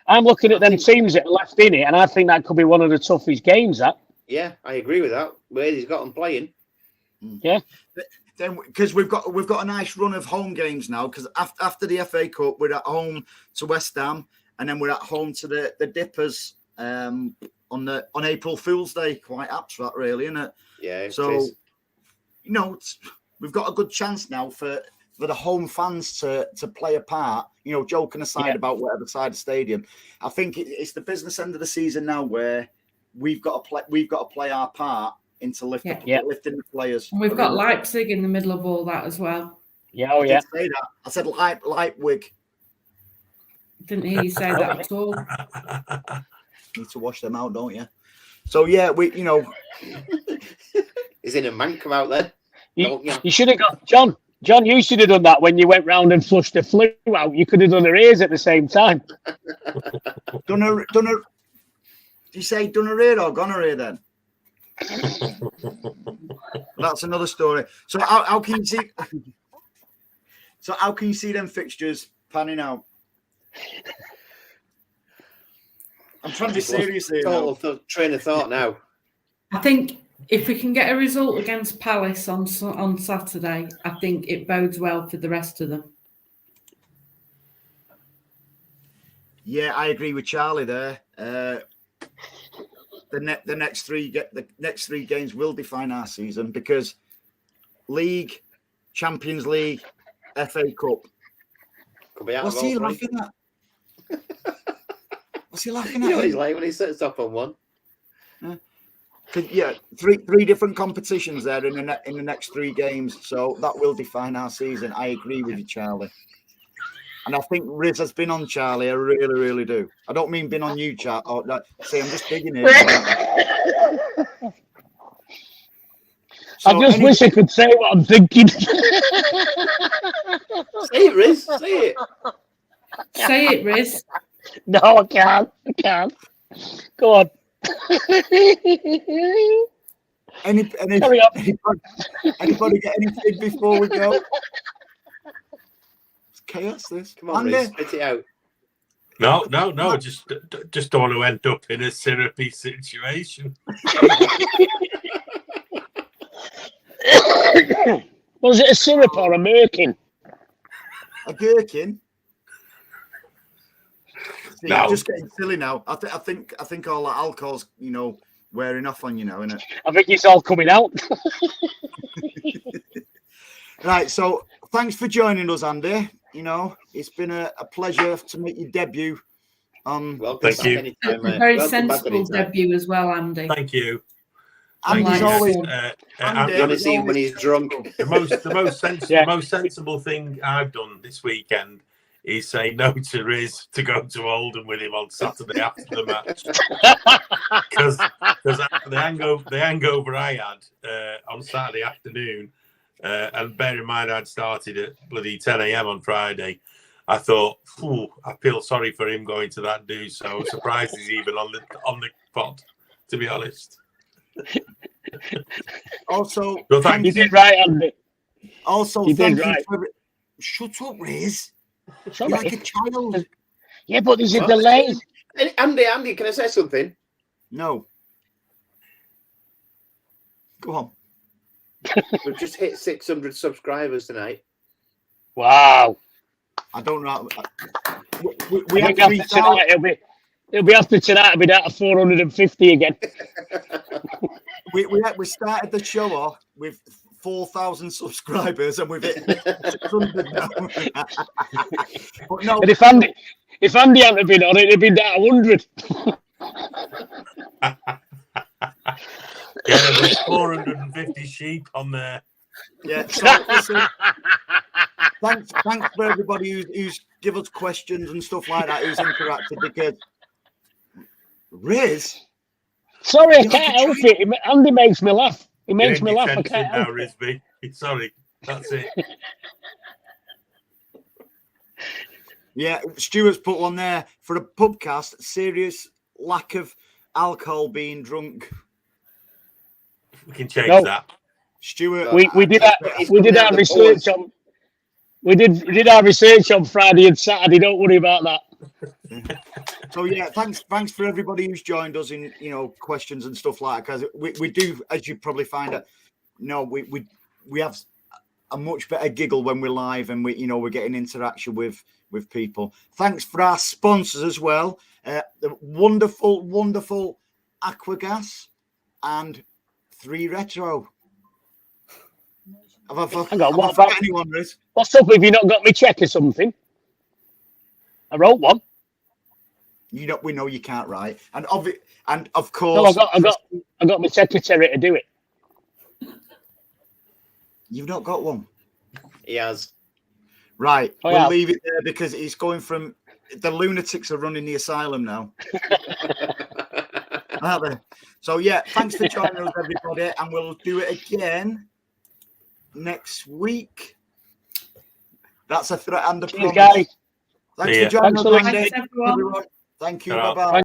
E: I'm looking at them teams that are left in it, and I think that could be one of the toughest games. That.
C: Yeah, I agree with that. Where he's got them playing.
E: Yeah.
A: Then because we've got a nice run of home games now. Because after the FA Cup, we're at home to West Ham, and then we're at home to the Dippers on April Fool's Day. Quite apt for that, really, isn't it?
C: Yeah.
A: So we've got a good chance now for the home fans to play a part. Joking aside about whatever side of the stadium, I think it's the business end of the season now where we've got to play our part into lifting the players.
B: And we've got Leipzig in the middle of all that as well.
E: Yeah, oh yeah.
A: I didn't say that. I said Leipzig.
B: Didn't hear you say that at all.
A: Need to wash them out, don't you? So yeah,
C: Is in a man come out there?
E: You should have got John. John, you should have done that when you went round and flushed the flu out. You could have done her ears at the same time.
A: Done her. Do you say done her ear or gone her ear then? That's another story. So how can you see? So how can you see them fixtures panning out? I'm trying to be serious here.
C: Total train of thought now.
B: I think if we can get a result against Palace on Saturday, I think it bodes well for the rest of them.
A: Yeah, I agree with Charlie there. The next three games will define our season because League, Champions League, FA Cup. What's he laughing at? What's he laughing at?
C: You know what he's like when he sets up on one.
A: Yeah, three different competitions there in the next 3 games, so that will define our season. I agree with you, Charlie. And I think Riz has been on Charlie. I really, really do. I don't mean been on you, Charlie. Oh, no, see, I'm just digging here.
E: I just wish I could say what I'm thinking.
C: Say it, Riz. Say it.
B: Say it, Riz.
E: No, I can't. Go on. Carry on.
A: Anybody get anything before we go? It's chaos, this.
C: Come on, Riz, spit it out.
F: No. Just don't want to end up in a syrupy situation.
E: Was it a syrup or a merkin?
A: A gherkin? See,
F: No.
A: I'm just getting silly now. I think all that alcohol's, wearing off on you now, isn't it?
E: I think it's all coming out.
A: Right, so thanks for joining us, Andy. It's been a pleasure to make your debut on.
C: Welcome
F: Thank you.
C: anytime, mate.
B: Very
C: Welcome back
B: sensible
C: anytime.
B: debut as well, Andy.
F: Thank you.
A: Andy's
B: Nice.
A: always.
F: I'm
C: You want to see him when he's drunk?
F: the most sensible thing I've done this weekend is say no to Riz to go to Oldham with him on Saturday after the match, because the hangover I had on Saturday afternoon, and bear in mind I'd started at bloody 10 a.m. on Friday. I thought, I feel sorry for him going to that do. So I'm surprised he's even on the pod, to be honest.
A: Also,
F: Well,
E: You did right, Andy.
A: Also,
E: You did
A: thank
E: right.
A: you for. Shut up, Riz.
E: Sorry.
A: You're like a child.
E: Yeah, but there's a
C: What?
E: delay.
C: Andy, can I say something?
A: No. Go on.
C: We've just hit 600 subscribers tonight.
E: Wow.
A: I don't know. We
E: I
A: have
E: think after tonight, it'll be after tonight. It'll be down to 450 again.
A: we started the show off with 4,000 subscribers, and we've hit 600 now. But no,
E: And if Andy hadn't been on it, it'd been down to 100.
F: Yeah, there's 450 sheep on there.
A: yeah. So listen, thanks for everybody who's give us questions and stuff like that, who's interacted, because Riz.
E: Sorry, I
A: You're
E: can't
A: like a
E: help it. Andy makes me laugh. He makes me laugh. I
F: Attention
E: can't
F: now,
E: help it.
F: Risby. Sorry, that's it.
A: Yeah, Stuart's put one there for a PUBcast. Serious lack of alcohol being drunk.
F: We can change
E: No.
F: that.
A: Stuart,
E: We did our research on. We did our research on Friday and Saturday. Don't worry about that.
A: So yeah, thanks for everybody who's joined us in questions and stuff like that, because we do, as you probably find out, we have a much better giggle when we're live, and we're getting interaction with people. Thanks for our sponsors as well, the wonderful Aquagas and 3 Retro. Have I forgot anyone, Riz?
E: What's up? Have you not got me check or something? I wrote one.
A: We know you can't write, and of course,
E: No, I got my secretary to do it.
A: You've not got one.
C: He has.
A: Right,
E: Oh,
A: we'll
E: yeah.
A: leave it there because it's going from the lunatics are running the asylum now. Aren't they? So yeah, thanks for joining us, everybody, and we'll do it again next week. That's a threat and a
E: Cheers,
A: promise.
E: guys.
A: Thanks
F: See
A: for
F: ya.
A: joining
E: Thanks
A: us,
E: for
A: Andy.
B: Thanks, everyone.
A: Thank you.
F: Ta-ra.
A: Bye bye.